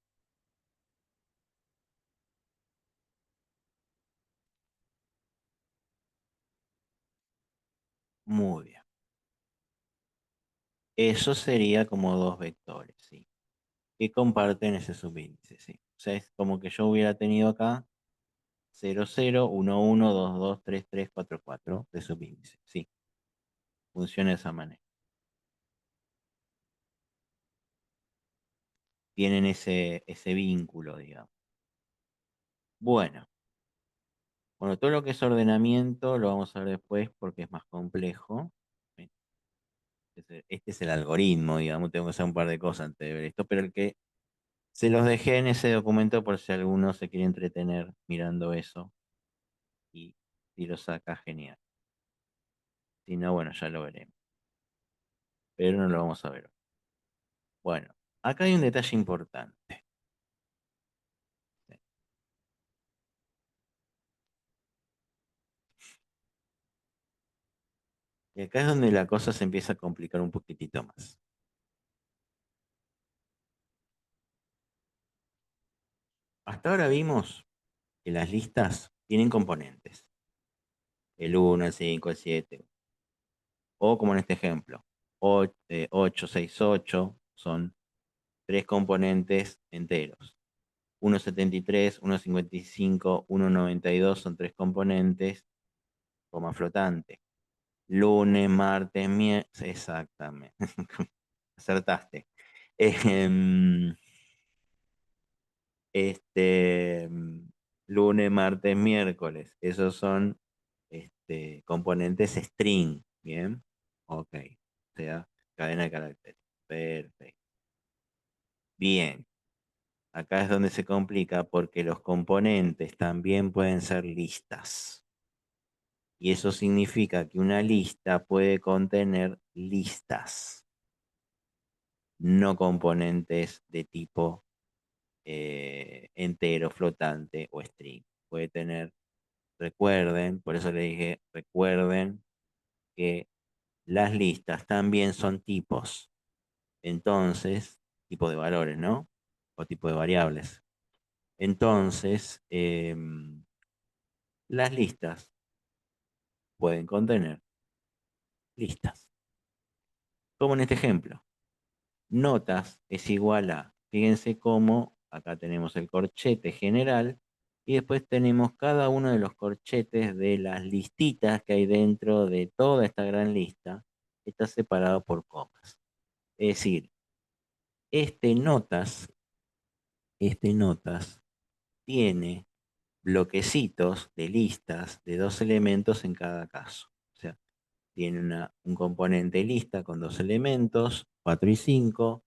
Muy bien. Eso sería como dos vectores, ¿sí? Que comparten ese subíndice, ¿sí? O sea, es como que yo hubiera tenido acá 00, 11, 22, 23, 44 de subíndice, ¿sí? Funciona de esa manera. Tienen ese vínculo, digamos. Bueno, bueno, todo lo que es ordenamiento lo vamos a ver después porque es más complejo. ¿Sí? Este es el algoritmo, digamos, tengo que hacer un par de cosas antes de ver esto, pero el que se los dejé en ese documento por si alguno se quiere entretener mirando eso y si lo saca, genial. Si no, bueno, ya lo veremos, pero no lo vamos a ver. Bueno, acá hay un detalle importante. ¿Sí? Y acá es donde la cosa se empieza a complicar un poquitito más. Hasta ahora vimos que las listas tienen componentes, el uno, el 5, el 7, o como en este ejemplo, 8, 6, 8 son tres componentes enteros. 1,73, 1,55, 1,92 son tres componentes, coma flotante. Lunes, martes, miércoles, exactamente. Acertaste. Em, este, lunes, martes, miércoles. Esos son componentes string. Bien. Ok. O sea, cadena de caracteres. Perfecto. Bien. Acá es donde se complica porque los componentes también pueden ser listas. Y eso significa que una lista puede contener listas, no componentes de tipo entero, flotante o string. Puede tener, recuerden, por eso le dije, recuerden que las listas también son tipos. Entonces, tipo de valores, ¿no? O tipo de variables. Entonces, las listas pueden contener listas. Como en este ejemplo. Notas es igual a, fíjense cómo acá tenemos el corchete general y después tenemos cada uno de los corchetes de las listitas que hay dentro de toda esta gran lista, está separado por comas. Es decir, este notas, este notas tiene bloquecitos de listas de dos elementos en cada caso. O sea, tiene un componente lista con dos elementos, 4 y 5,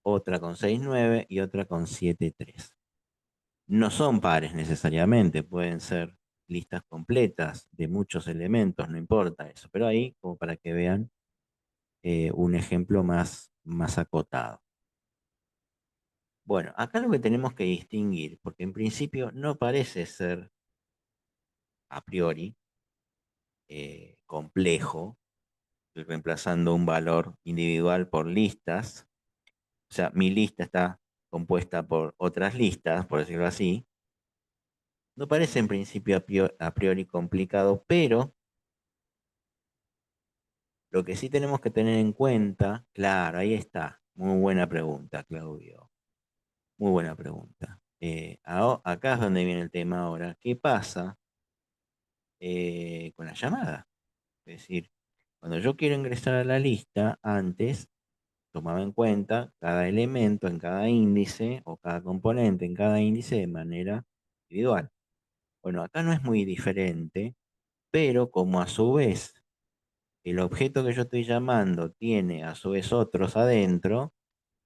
otra con 6 9 y otra con 7 3. No son pares necesariamente, pueden ser listas completas de muchos elementos, no importa eso, pero ahí como para que vean un ejemplo más acotado. Bueno, acá lo que tenemos que distinguir, porque en principio no parece ser a priori complejo, ir reemplazando un valor individual por listas. O sea, mi lista está compuesta por otras listas, por decirlo así. No parece en principio a priori complicado, pero lo que sí tenemos que tener en cuenta, claro, ahí está. Muy buena pregunta, Claudio. Muy buena pregunta. Acá es donde viene el tema ahora. ¿Qué pasa con la llamada? Es decir, cuando yo quiero ingresar a la lista, antes tomaba en cuenta cada elemento en cada índice o cada componente en cada índice de manera individual. Bueno, acá no es muy diferente, pero como a su vez el objeto que yo estoy llamando tiene a su vez otros adentro,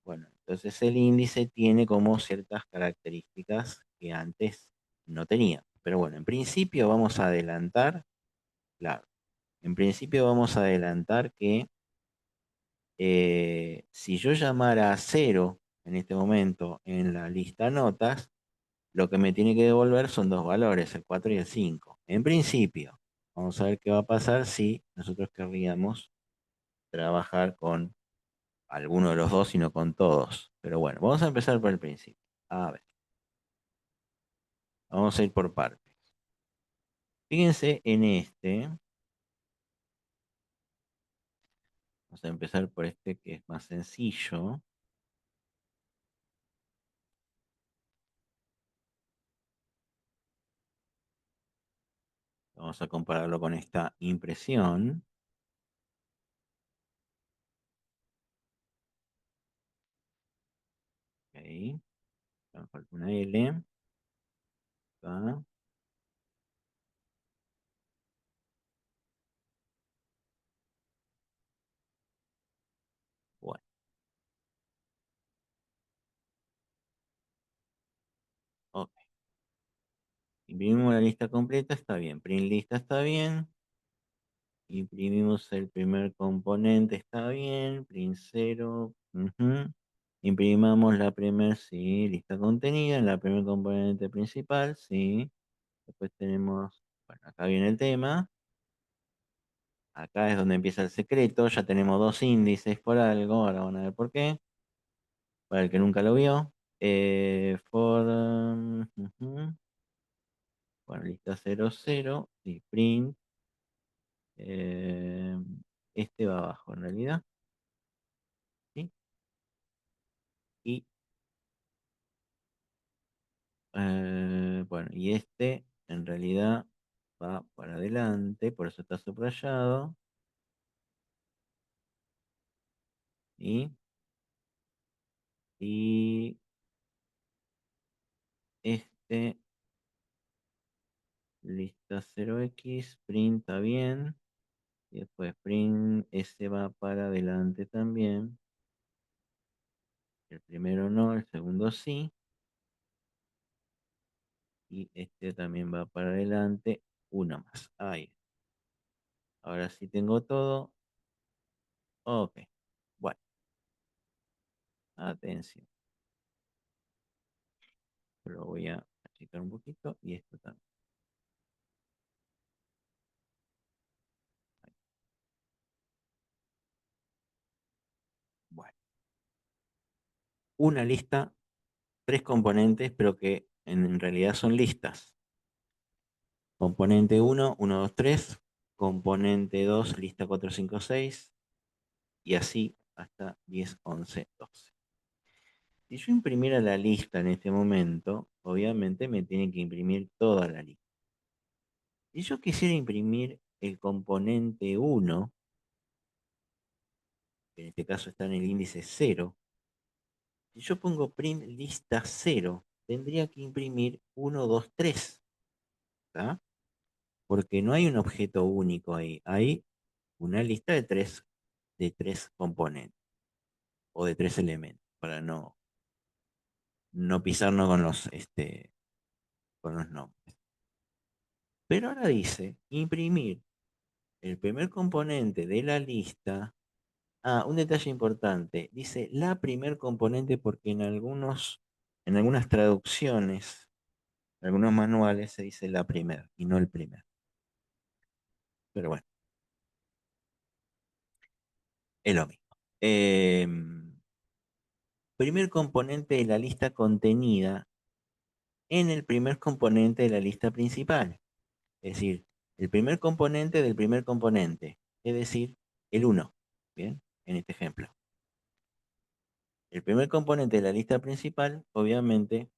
bueno, entonces el índice tiene como ciertas características que antes no tenía. Pero bueno, en principio vamos a adelantar, claro, en principio vamos a adelantar que si yo llamara a cero en este momento en la lista notas, lo que me tiene que devolver son dos valores, el 4 y el 5. En principio, vamos a ver qué va a pasar si nosotros querríamos trabajar con alguno de los dos y no con todos. Pero bueno, vamos a empezar por el principio. A ver, vamos a ir por partes. Fíjense en este. Vamos a empezar por este que es más sencillo. Vamos a compararlo con esta impresión. Ok, me falta una L. Acá. Bueno, ok. Imprimimos la lista completa, está bien. Print lista está bien. Imprimimos el primer componente, está bien. Print 0. Ujú. Imprimamos la primera, sí, lista contenida, en la primer componente principal, sí. Después tenemos, bueno, acá viene el tema. Acá es donde empieza el secreto. Ya tenemos dos índices por algo. Ahora van a ver por qué. Para el que nunca lo vio. Ujú. Bueno, lista 00 y print. eh, este va abajo en realidad. ¿Sí? Y bueno, y este en realidad va para adelante, por eso está subrayado. Y, y este, lista 0x, print está bien. Y después print, ese va para adelante también. El primero no, el segundo sí. Y este también va para adelante. Uno más. Ahí. Ahora sí tengo todo. Ok. Bueno, atención. Lo voy a achicar un poquito y esto también. Ahí. Bueno, una lista, tres componentes, pero que en realidad son listas. Componente uno 1, 2, 3. Componente 2 lista 4 5 6. Y así hasta 10 11 12. Si yo imprimiera la lista en este momento, obviamente me tiene que imprimir toda la lista. Si yo quisiera imprimir el componente uno, que en este caso está en el índice 0, si yo pongo print lista 0, tendría que imprimir 1 2 3. ¿tá? Porque no hay un objeto único ahí, hay una lista de tres componentes o de tres elementos, para no pisarnos con los nombres. Pero ahora dice imprimir el primer componente de la lista. Ah, un detalle importante. Dice la primer componente porque en algunas traducciones, en algunos manuales se dice la primer y no el primer. Pero bueno, es lo mismo. Primer componente de la lista contenida en el primer componente de la lista principal. Es decir, el primer componente del primer componente. Es decir, el uno. Bien, en este ejemplo. El primer componente de la lista principal, obviamente,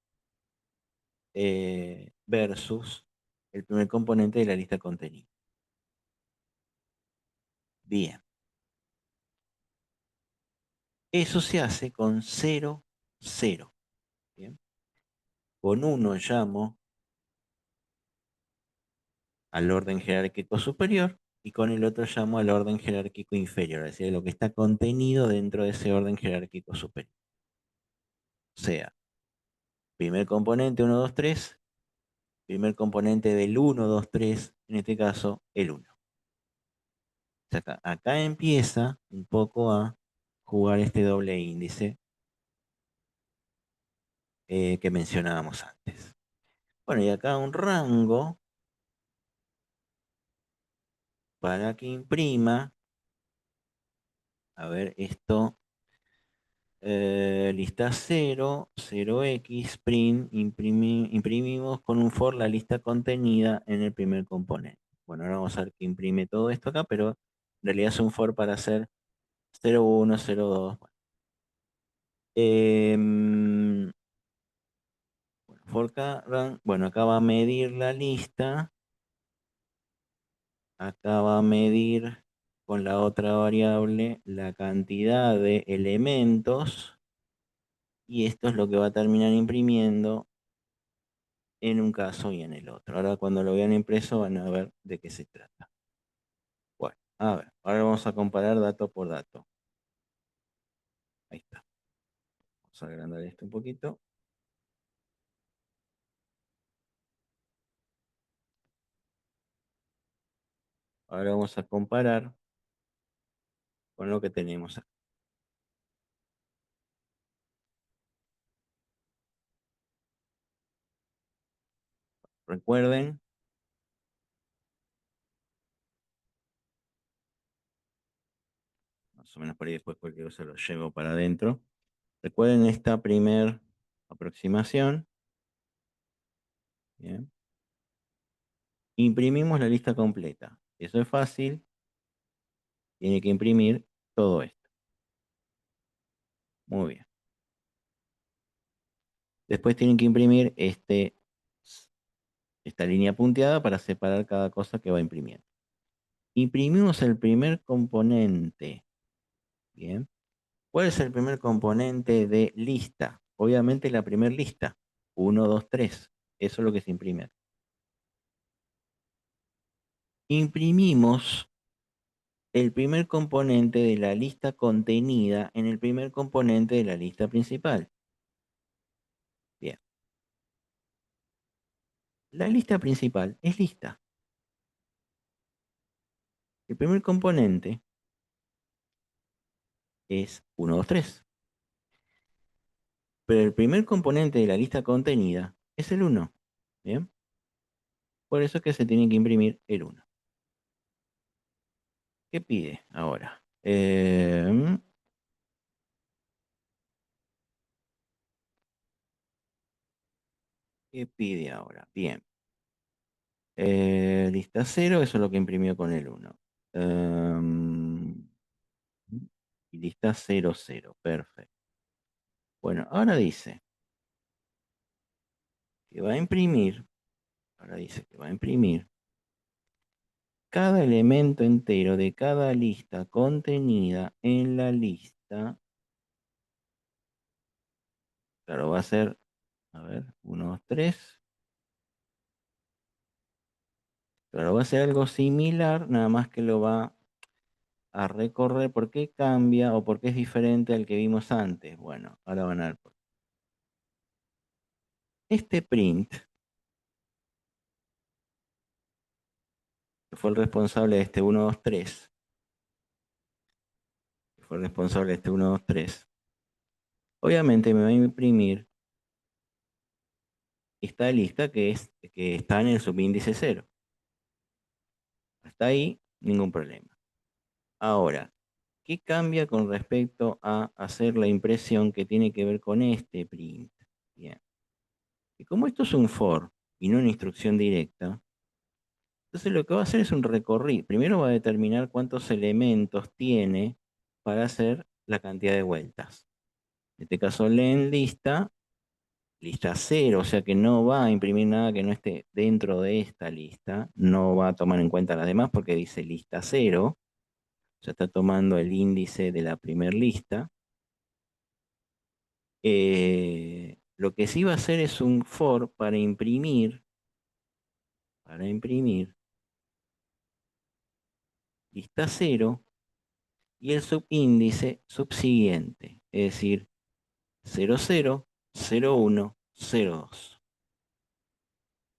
versus el primer componente de la lista contenida. Bien, eso se hace con 0, 0. Bien, con uno llamo al orden jerárquico superior y con el otro llamo al orden jerárquico inferior, es decir, lo que está contenido dentro de ese orden jerárquico superior. O sea, primer componente 1, 2, 3, primer componente del 1, 2, 3, en este caso el 1. O sea, acá empieza un poco a jugar este doble índice que mencionábamos antes. Bueno, y acá un rango para que imprima, a ver, esto, lista 0, 0x, print, imprimimos con un for la lista contenida en el primer componente. Bueno, ahora vamos a ver que imprime todo esto acá, pero en realidad es un for para hacer 0,1, 0,2. Bueno, Em, bueno, for bueno, acá va a medir la lista. Acá va a medir con la otra variable la cantidad de elementos y esto es lo que va a terminar imprimiendo en un caso y en el otro. Ahora cuando lo vean impreso van a ver de qué se trata. Bueno, a ver, ahora vamos a comparar dato por dato. Ahí está. Vamos a agrandar esto un poquito. Ahora vamos a comparar con lo que tenemos acá. Recuerden, más o menos por ahí después cualquier cosa lo llevo para adentro. Recuerden esta primer aproximación. Bien. Imprimimos la lista completa. Eso es fácil. Tiene que imprimir todo esto. Muy bien. Después tienen que imprimir esta línea punteada para separar cada cosa que va imprimiendo. Imprimimos el primer componente. Bien. ¿Cuál es el primer componente de lista? Obviamente la primera lista. 1, 2, 3. Eso es lo que se imprime. Imprimimos el primer componente de la lista contenida en el primer componente de la lista principal. Bien. La lista principal es lista. El primer componente es 1, 2, 3. Pero el primer componente de la lista contenida es el 1. ¿Bien? Por eso es que se tiene que imprimir el 1. ¿Qué pide ahora? ¿Qué pide ahora? Bien. Lista 0, eso es lo que imprimió con el 1. Y lista 0, 0. Perfecto. Bueno, ahora dice que va a imprimir. Ahora dice que va a imprimir cada elemento entero de cada lista contenida en la lista. Claro, va a ser, a ver, 1, 2, 3. Claro, va a ser algo similar, nada más que lo va a recorrer. ¿Por qué cambia o por qué es diferente al que vimos antes? Bueno, ahora van a ver. Este print, que fue el responsable de este 123, que fue el responsable de este 123, obviamente me va a imprimir esta lista que está en el subíndice 0. Hasta ahí, ningún problema. Ahora, ¿qué cambia con respecto a hacer la impresión que tiene que ver con este print? Bien. Y como esto es un for y no una instrucción directa, entonces lo que va a hacer es un recorrido. Primero va a determinar cuántos elementos tiene para hacer la cantidad de vueltas. En este caso, len lista 0, o sea que no va a imprimir nada que no esté dentro de esta lista. No va a tomar en cuenta las demás porque dice lista 0. O sea, está tomando el índice de la primera lista. Lo que sí va a hacer es un for para imprimir lista 0 y el subíndice subsiguiente, es decir, 00, 01, 02.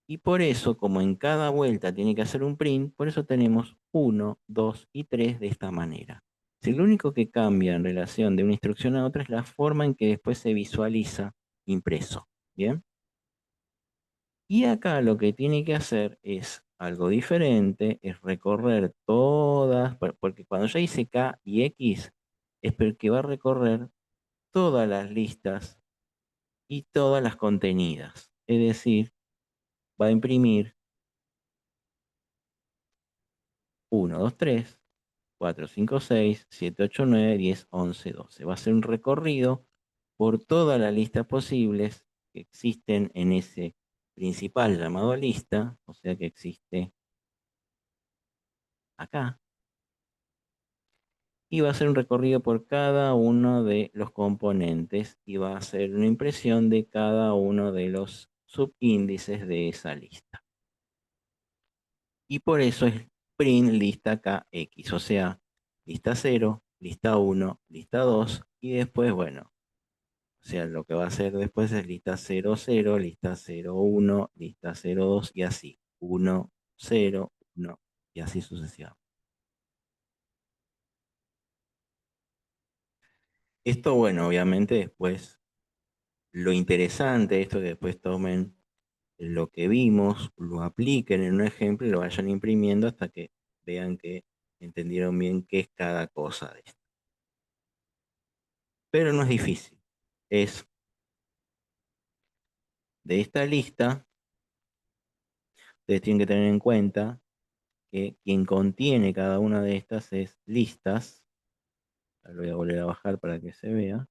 Y por eso, como en cada vuelta tiene que hacer un print, por eso tenemos 1, 2 y 3 de esta manera. Si lo único que cambia en relación de una instrucción a otra es la forma en que después se visualiza impreso. ¿Bien? Y acá lo que tiene que hacer es algo diferente, es recorrer todas, porque cuando ya dice K y X, es porque va a recorrer todas las listas y todas las contenidas. Es decir, va a imprimir 1, 2, 3, 4, 5, 6, 7, 8, 9, 10, 11, 12. Va a ser un recorrido por todas las listas posibles que existen en ese principal llamado lista, o sea que existe acá, y va a hacer un recorrido por cada uno de los componentes y va a hacer una impresión de cada uno de los subíndices de esa lista. Y por eso es print lista KX, o sea, lista 0, lista 1, lista 2 y después, bueno, o sea, lo que va a hacer después es lista 0, 0, lista 0, 1, lista 0, 2 y así, 1, 0, 1 y así sucesivamente. Esto, bueno, obviamente después, lo interesante de esto que después tomen lo que vimos, lo apliquen en un ejemplo y lo vayan imprimiendo hasta que vean que entendieron bien qué es cada cosa de esto. Pero no es difícil. Es de esta lista, ustedes tienen que tener en cuenta que quien contiene cada una de estas es listas. Lo voy a volver a bajar para que se vea.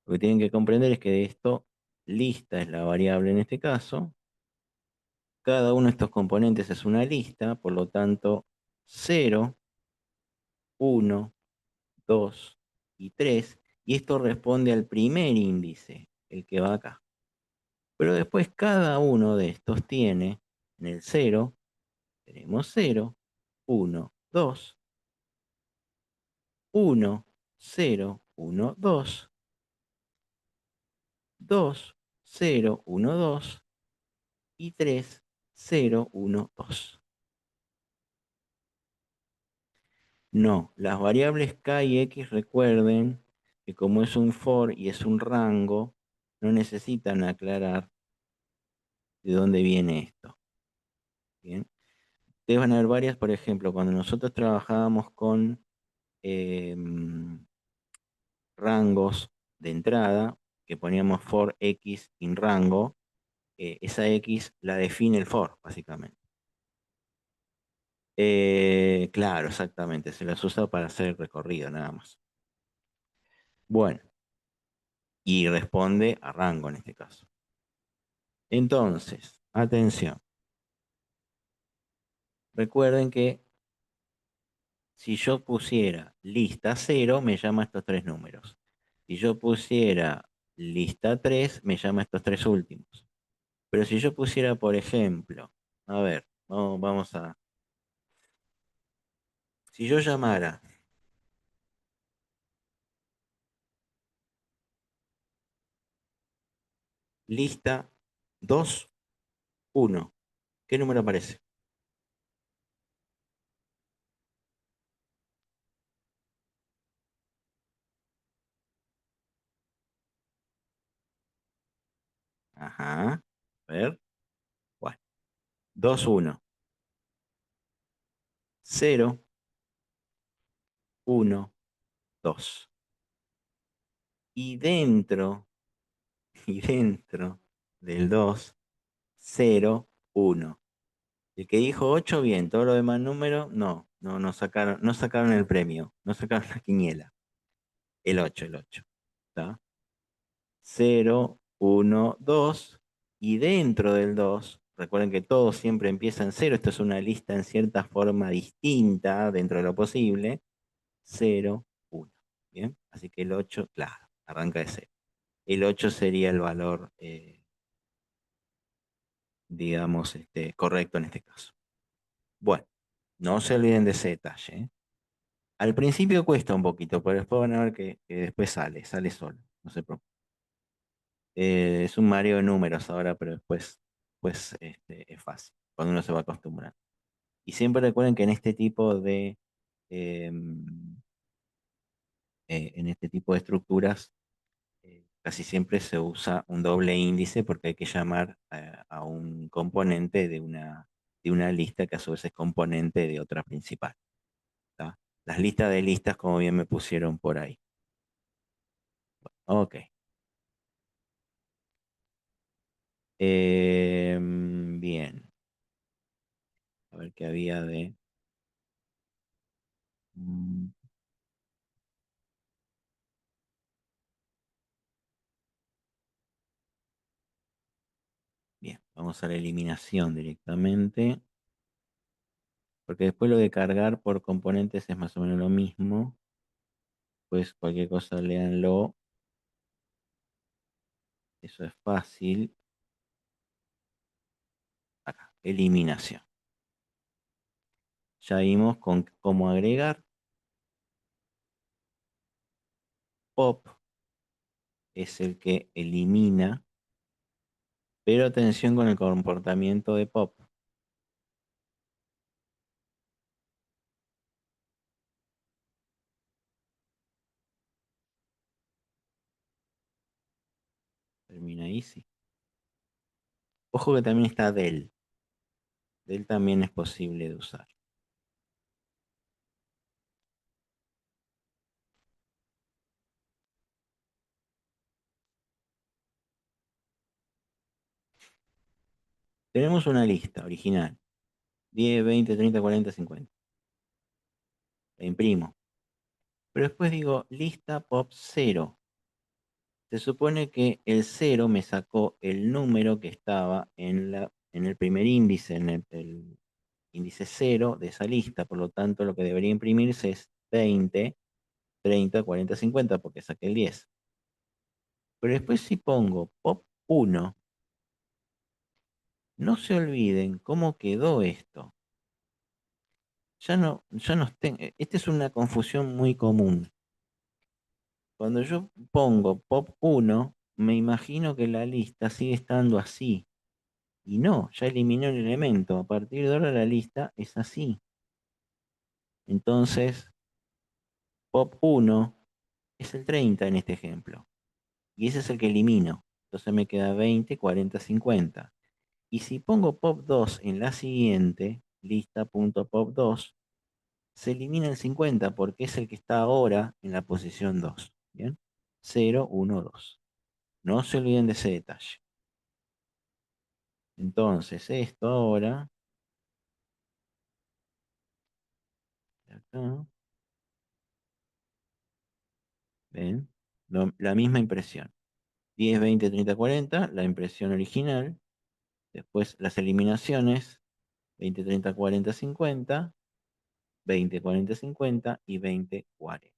Lo que tienen que comprender es que de esto, lista es la variable en este caso. Cada uno de estos componentes es una lista, por lo tanto, 0, 1, 2 y 3. Y esto responde al primer índice, el que va acá. Pero después cada uno de estos tiene, en el 0, tenemos 0, 1, 2, 1, 0, 1, 2, 2, 0, 1, 2 y 3, 0, 1, 2. No, las variables k y x recuerden que como es un for y es un rango, no necesitan aclarar de dónde viene esto. Bien. Ustedes van a ver varias, por ejemplo, cuando nosotros trabajábamos con rangos de entrada, que poníamos for x in rango, esa x la define el for, básicamente. Claro, exactamente, se las usa para hacer el recorrido, nada más. Bueno, y responde a rango en este caso. Entonces, atención. Recuerden que si yo pusiera lista 0, me llama estos tres números. Si yo pusiera lista 3, me llama estos tres últimos. Pero si yo pusiera, por ejemplo, a ver, vamos a... Si yo llamara lista 2 1, ¿qué número aparece? Ajá. A ver, bueno. 2 1 0 1 2. Y dentro, y dentro del 2 0 1. El que dijo 8 bien, todos los demás números, no sacaron, no sacaron el premio, no sacaron la quiniela. El ocho. ¿Está? 0 1 2. Y dentro del 2 recuerden que todo siempre empieza en cero. Esto es una lista en cierta forma distinta dentro de lo posible. 0 1. Bien, así que el 8 claro, arranca de cero. El 8 sería el valor, digamos, correcto en este caso. Bueno, no se olviden de ese detalle, ¿eh? Al principio cuesta un poquito, pero después van a ver que después sale solo. No se preocupen. Es un Mario de números ahora, pero después pues, es fácil, cuando uno se va acostumbrando. Y siempre recuerden que em, en este tipo de estructuras, casi siempre se usa un doble índice porque hay que llamar a un componente de una lista que a su vez es componente de otra principal. ¿Tá? Las listas de listas, como bien me pusieron por ahí. Ok. Bien. A ver qué había de... mm, Bien, vamos a la eliminación directamente. Porque después lo de cargar por componentes es más o menos lo mismo. Pues cualquier cosa léanlo. Eso es fácil. Acá, eliminación. Ya vimos con cómo agregar. Pop es el que elimina. Pero atención con el comportamiento de pop. Termina ahí, sí. Ojo que también está del. Del también es posible de usar. Tenemos una lista original. 10, 20, 30, 40, 50. La imprimo. Pero después digo lista pop cero. Se supone que el cero me sacó el número que estaba en el primer índice, en el índice cero de esa lista. Por lo tanto, lo que debería imprimirse es 20, 30, 40, 50, porque saqué el 10. Pero después si pongo pop 1, no se olviden cómo quedó esto. Esta es una confusión muy común. Cuando yo pongo pop 1, me imagino que la lista sigue estando así. Y no, ya eliminó el elemento. A partir de ahora la lista es así. Entonces, pop 1 es el 30 en este ejemplo. Y ese es el que elimino. Entonces me queda 20, 40, 50. Y si pongo pop 2 en la siguiente, lista.pop2, se elimina el 50 porque es el que está ahora en la posición 2. ¿Bien? 0, 1, 2. No se olviden de ese detalle. Entonces, esto ahora, de acá, ¿ven? La misma impresión. 10, 20, 30, 40, la impresión original. Después las eliminaciones, 20, 30, 40, 50, 20, 40, 50 y 20, 40.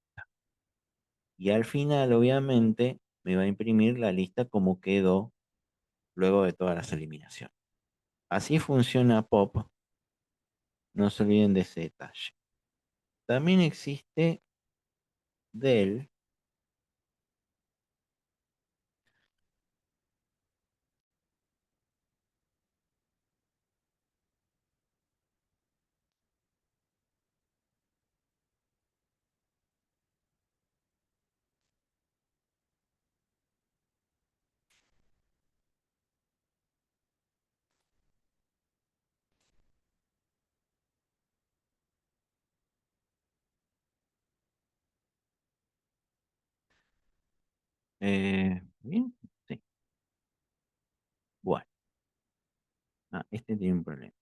Y al final, obviamente, me va a imprimir la lista como quedó luego de todas las eliminaciones. Así funciona Pop, no se olviden de ese detalle. También existe Dell. Bien, sí. Bueno, este tiene un problema.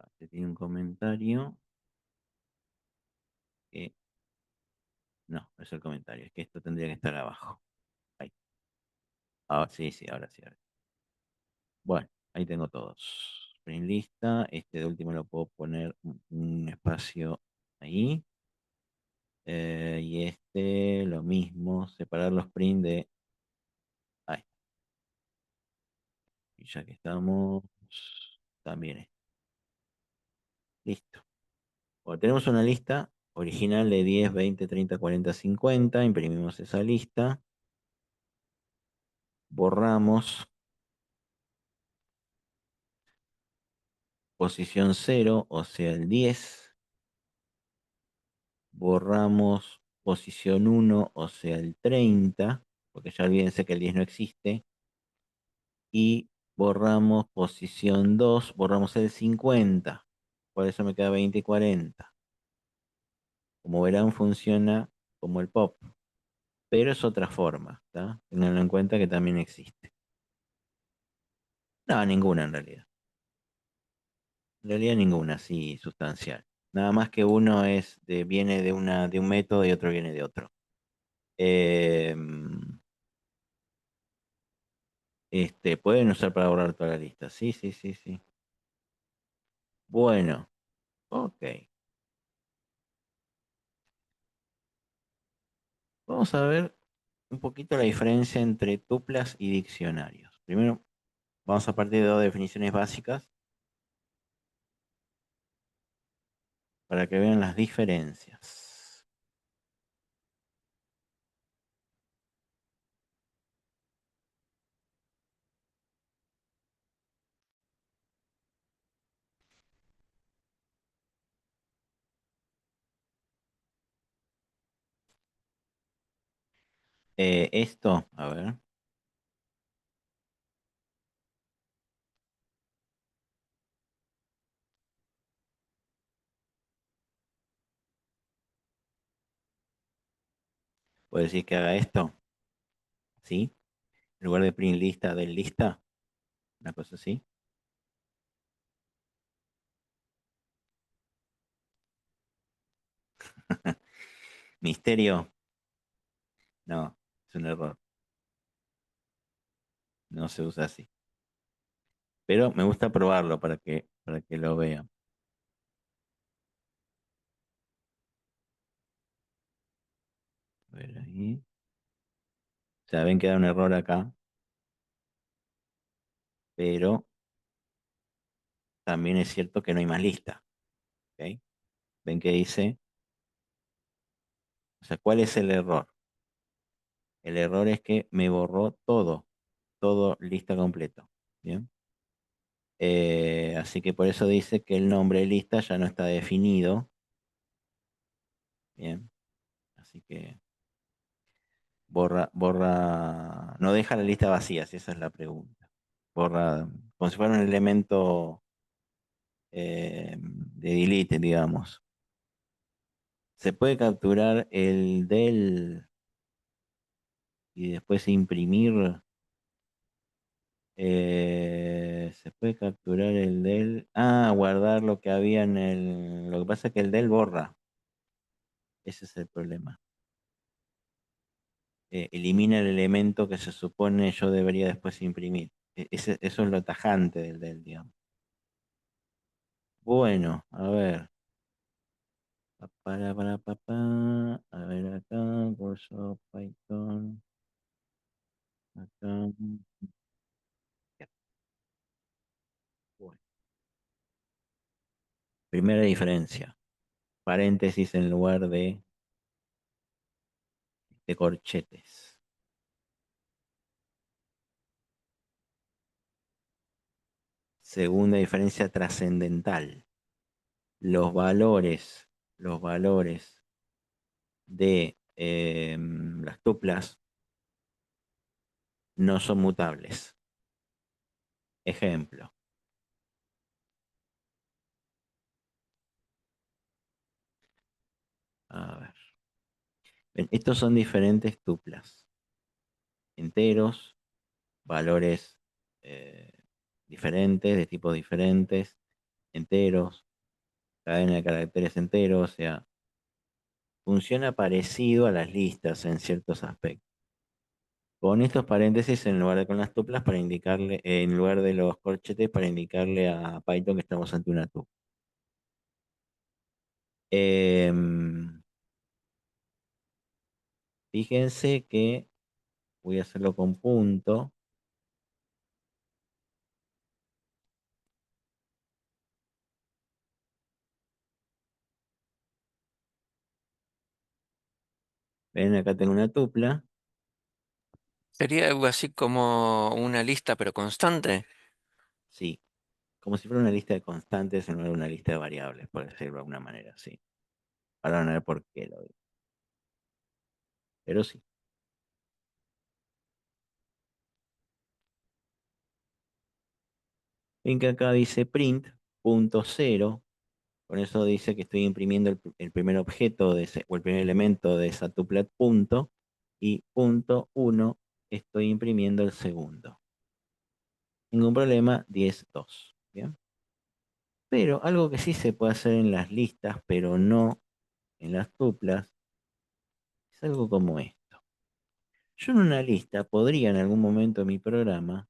Este tiene un comentario que no, no es el comentario, es que esto tendría que estar abajo. Ahí. Ahora sí, sí, ahora sí. Bueno, ahí tengo todos. Sprint lista. Este de último lo puedo poner un espacio ahí. Y este lo mismo, separar los print de. Ahí. Y ya que estamos, también es. Listo. Bueno, tenemos una lista original de 10, 20, 30, 40, 50. Imprimimos esa lista. Borramos posición cero, o sea, el 10. Borramos posición uno, o sea, el 30, porque ya olvídense que el 10 no existe. Y borramos posición 2, borramos el 50. Por eso me queda 20 y 40. Como verán, funciona como el pop, pero es otra forma, ¿tá? Tenganlo en cuenta que también existe. No, ninguna en realidad. En realidad ninguna, sí, sustancial. Nada más que uno viene de un método y otro viene de otro. Pueden usar para borrar toda la lista. Sí, sí, sí, sí. Bueno, ok. Vamos a ver un poquito la diferencia entre tuplas y diccionarios. Primero, vamos a partir de dos definiciones básicas para que vean las diferencias. Esto, a ver, puede decir que haga esto, ¿sí? En lugar de print lista, del lista, una cosa así. Misterio, no, es un error, no se usa así. Pero me gusta probarlo para que lo vean. A ver ahí. O sea, ven que da un error acá, pero también es cierto que no hay más lista. ¿Ok? Ven que dice, o sea, ¿cuál es el error? El error es que me borró todo lista completo. Bien. Así que por eso dice que el nombre de lista ya no está definido. Bien. Así que borra, no deja la lista vacía, si esa es la pregunta. Borra, como si fuera un elemento de delete, digamos. Se puede capturar el del y después imprimir. Se puede capturar el del. Ah, guardar lo que había en el. Lo que pasa es que el del borra. Ese es el problema. Elimina el elemento que se supone yo debería después imprimir. Eso es lo tajante del, digamos. Bueno, a ver. A ver acá, curso Python. Acá. Ya, bueno. Primera diferencia. Paréntesis en lugar de corchetes. Segunda diferencia trascendental. Los valores, los valores de las tuplas no son mutables. Ejemplo. A ver. Ven, estos son diferentes tuplas. Enteros, valores eh, diferentes, de tipos diferentes, enteros, cadena de caracteres enteros, o sea, funciona parecido a las listas en ciertos aspectos. Con estos paréntesis en lugar de con las tuplas para indicarle, en lugar de los corchetes para indicarle a Python que estamos ante una tupla. Em, Fíjense que voy a hacerlo con punto. Ven, acá tengo una tupla. Sería algo así como una lista, pero constante. Sí, como si fuera una lista de constantes en lugar de una lista de variables, por decirlo de alguna manera, sí. Ahora van a ver por qué lo digo. Pero sí. Ven que acá dice print punto cero. Con eso dice que estoy imprimiendo el primer objeto de ese, o el primer elemento de esa tupla punto. Y punto uno, estoy imprimiendo el segundo. Ningún problema, 10 2. ¿Bien? Pero algo que sí se puede hacer en las listas, pero no en las tuplas, es algo como esto. Yo en una lista podría en algún momento de mi programa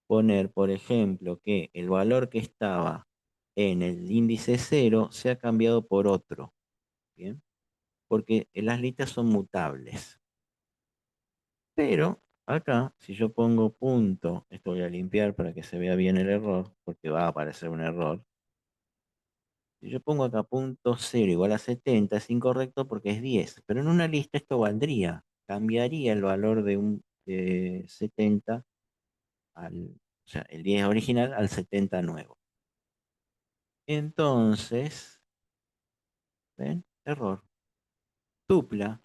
poner, por ejemplo, que el valor que estaba en el índice cero se ha cambiado por otro, ¿bien? Porque las listas son mutables. Pero acá, si yo pongo punto, esto voy a limpiar para que se vea bien el error, porque va a aparecer un error. Si yo pongo acá punto cero igual a 70 es incorrecto porque es 10, pero en una lista esto valdría, cambiaría el valor de 70 o sea, el 10 original al 70 nuevo. Entonces, ¿ven? Error. Tupla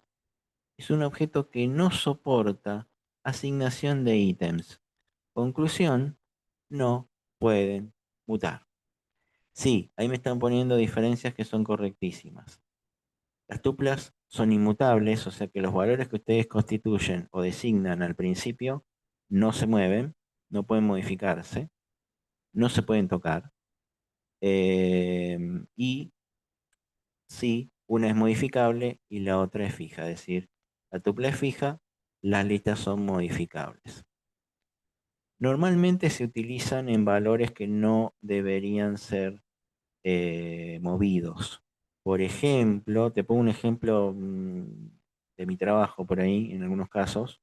es un objeto que no soporta asignación de ítems. Conclusión, no pueden mutar. Sí, ahí me están poniendo diferencias que son correctísimas. Las tuplas son inmutables, o sea que los valores que ustedes constituyen o designan al principio no se mueven, no pueden modificarse, no se pueden tocar. Y sí, una es modificable y la otra es fija, es decir, la tupla es fija, las listas son modificables. Normalmente se utilizan en valores que no deberían ser movidos. Por ejemplo, te pongo un ejemplo de mi trabajo por ahí, en algunos casos.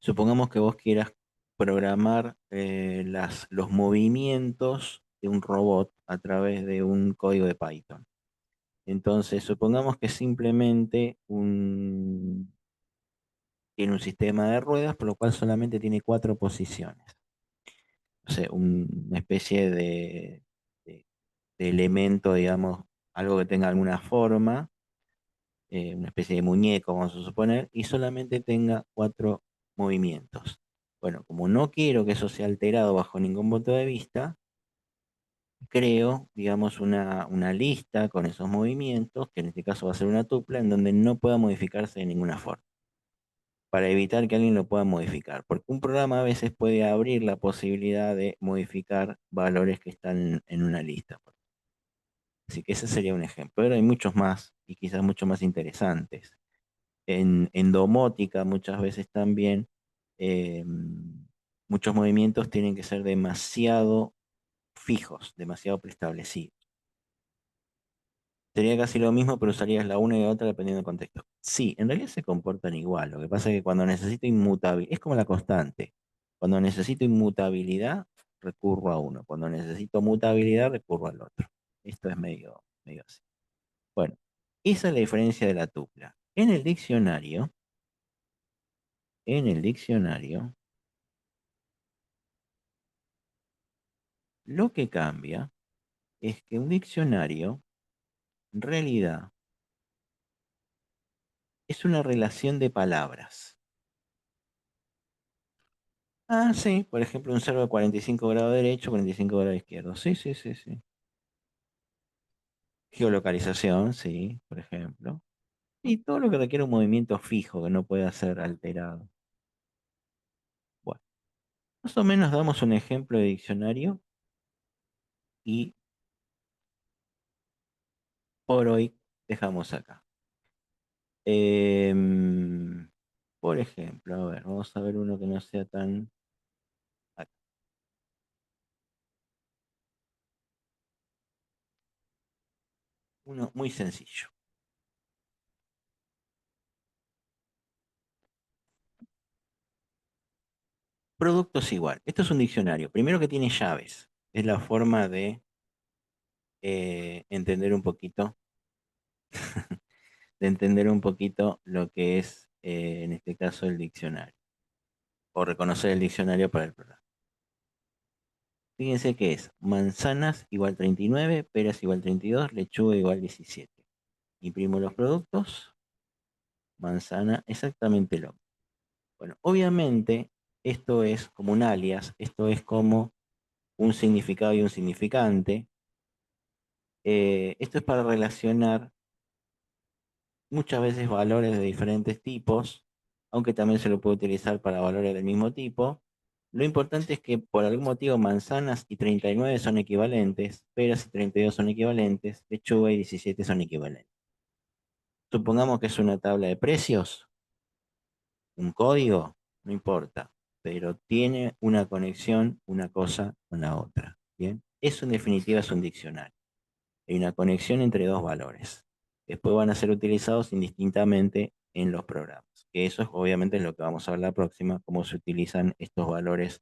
Supongamos que vos quieras programar los movimientos de un robot a través de un código de Python. Entonces, supongamos que simplemente tiene un sistema de ruedas, por lo cual solamente tiene cuatro posiciones. O sea, una especie de- de elemento, digamos, algo que tenga alguna forma, una especie de muñeco, vamos a suponer, y solamente tenga cuatro movimientos. Bueno, como no quiero que eso sea alterado bajo ningún punto de vista, creo, digamos, una lista con esos movimientos, que en este caso va a ser una tupla, en donde no pueda modificarse de ninguna forma, para evitar que alguien lo pueda modificar. Porque un programa a veces puede abrir la posibilidad de modificar valores que están en una lista. Así que ese sería un ejemplo. Pero hay muchos más y quizás mucho más interesantes. En domótica muchas veces también muchos movimientos tienen que ser demasiado fijos, demasiado preestablecidos. Sería casi lo mismo, pero usarías la una y la otra dependiendo del contexto. Sí, en realidad se comportan igual. Lo que pasa es que cuando necesito inmutabilidad, es como la constante. Cuando necesito inmutabilidad, recurro a uno. Cuando necesito mutabilidad, recurro al otro. Esto es medio así. Bueno, esa es la diferencia de la tupla. En el diccionario, lo que cambia es que un diccionario, en realidad, es una relación de palabras. Ah, sí, por ejemplo, un cero de 45 grados derecho, 45 grados izquierdo. Sí, sí, sí, sí. Geolocalización, sí, por ejemplo. Y todo lo que requiere un movimiento fijo que no pueda ser alterado. Bueno, más o menos damos un ejemplo de diccionario y por hoy dejamos acá. Em, por ejemplo, a ver, vamos a ver uno que no sea tan... acá. Uno muy sencillo. Productos igual. Esto es un diccionario. Primero que tiene llaves. Es la forma de entender un poquito, de entender un poquito lo que es, en este caso, el diccionario. O reconocer el diccionario para el programa. Fíjense que es manzanas igual 39, peras igual 32, lechuga igual 17. Imprimo los productos, manzana, exactamente lo mismo. Bueno, obviamente esto es como un alias, esto es como un significado y un significante. Esto es para relacionar muchas veces valores de diferentes tipos, aunque también se lo puede utilizar para valores del mismo tipo. Lo importante es que por algún motivo manzanas y 39 son equivalentes, peras y 32 son equivalentes, lechuga y 17 son equivalentes. Supongamos que es una tabla de precios, un código, no importa, pero tiene una conexión una cosa con la otra. Bien, eso en definitiva es un diccionario. Hay una conexión entre dos valores. Después van a ser utilizados indistintamente en los programas. Que eso es obviamente lo que vamos a ver la próxima, cómo se utilizan estos valores.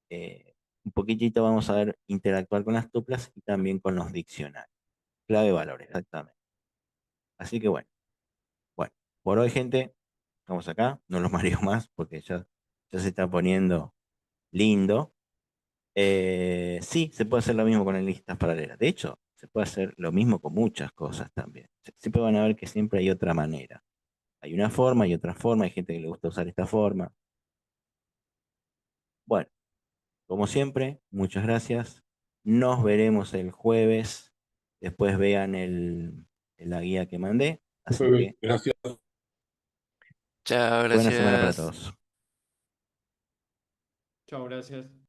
Un poquitito vamos a ver interactuar con las tuplas y también con los diccionarios. Clave valores, exactamente. Así que bueno, por hoy, gente, vamos acá. No los mareo más porque ya se está poniendo lindo. Sí, se puede hacer lo mismo con listas paralelas. De hecho, se puede hacer lo mismo con muchas cosas también. Siempre van a ver que siempre hay otra manera. Hay una forma y otra forma. Hay gente que le gusta usar esta forma. Bueno, como siempre, muchas gracias. Nos veremos el jueves. Después vean la guía que mandé. Así que Gracias. Chao, buena semana para gracias. todos. Chao, gracias.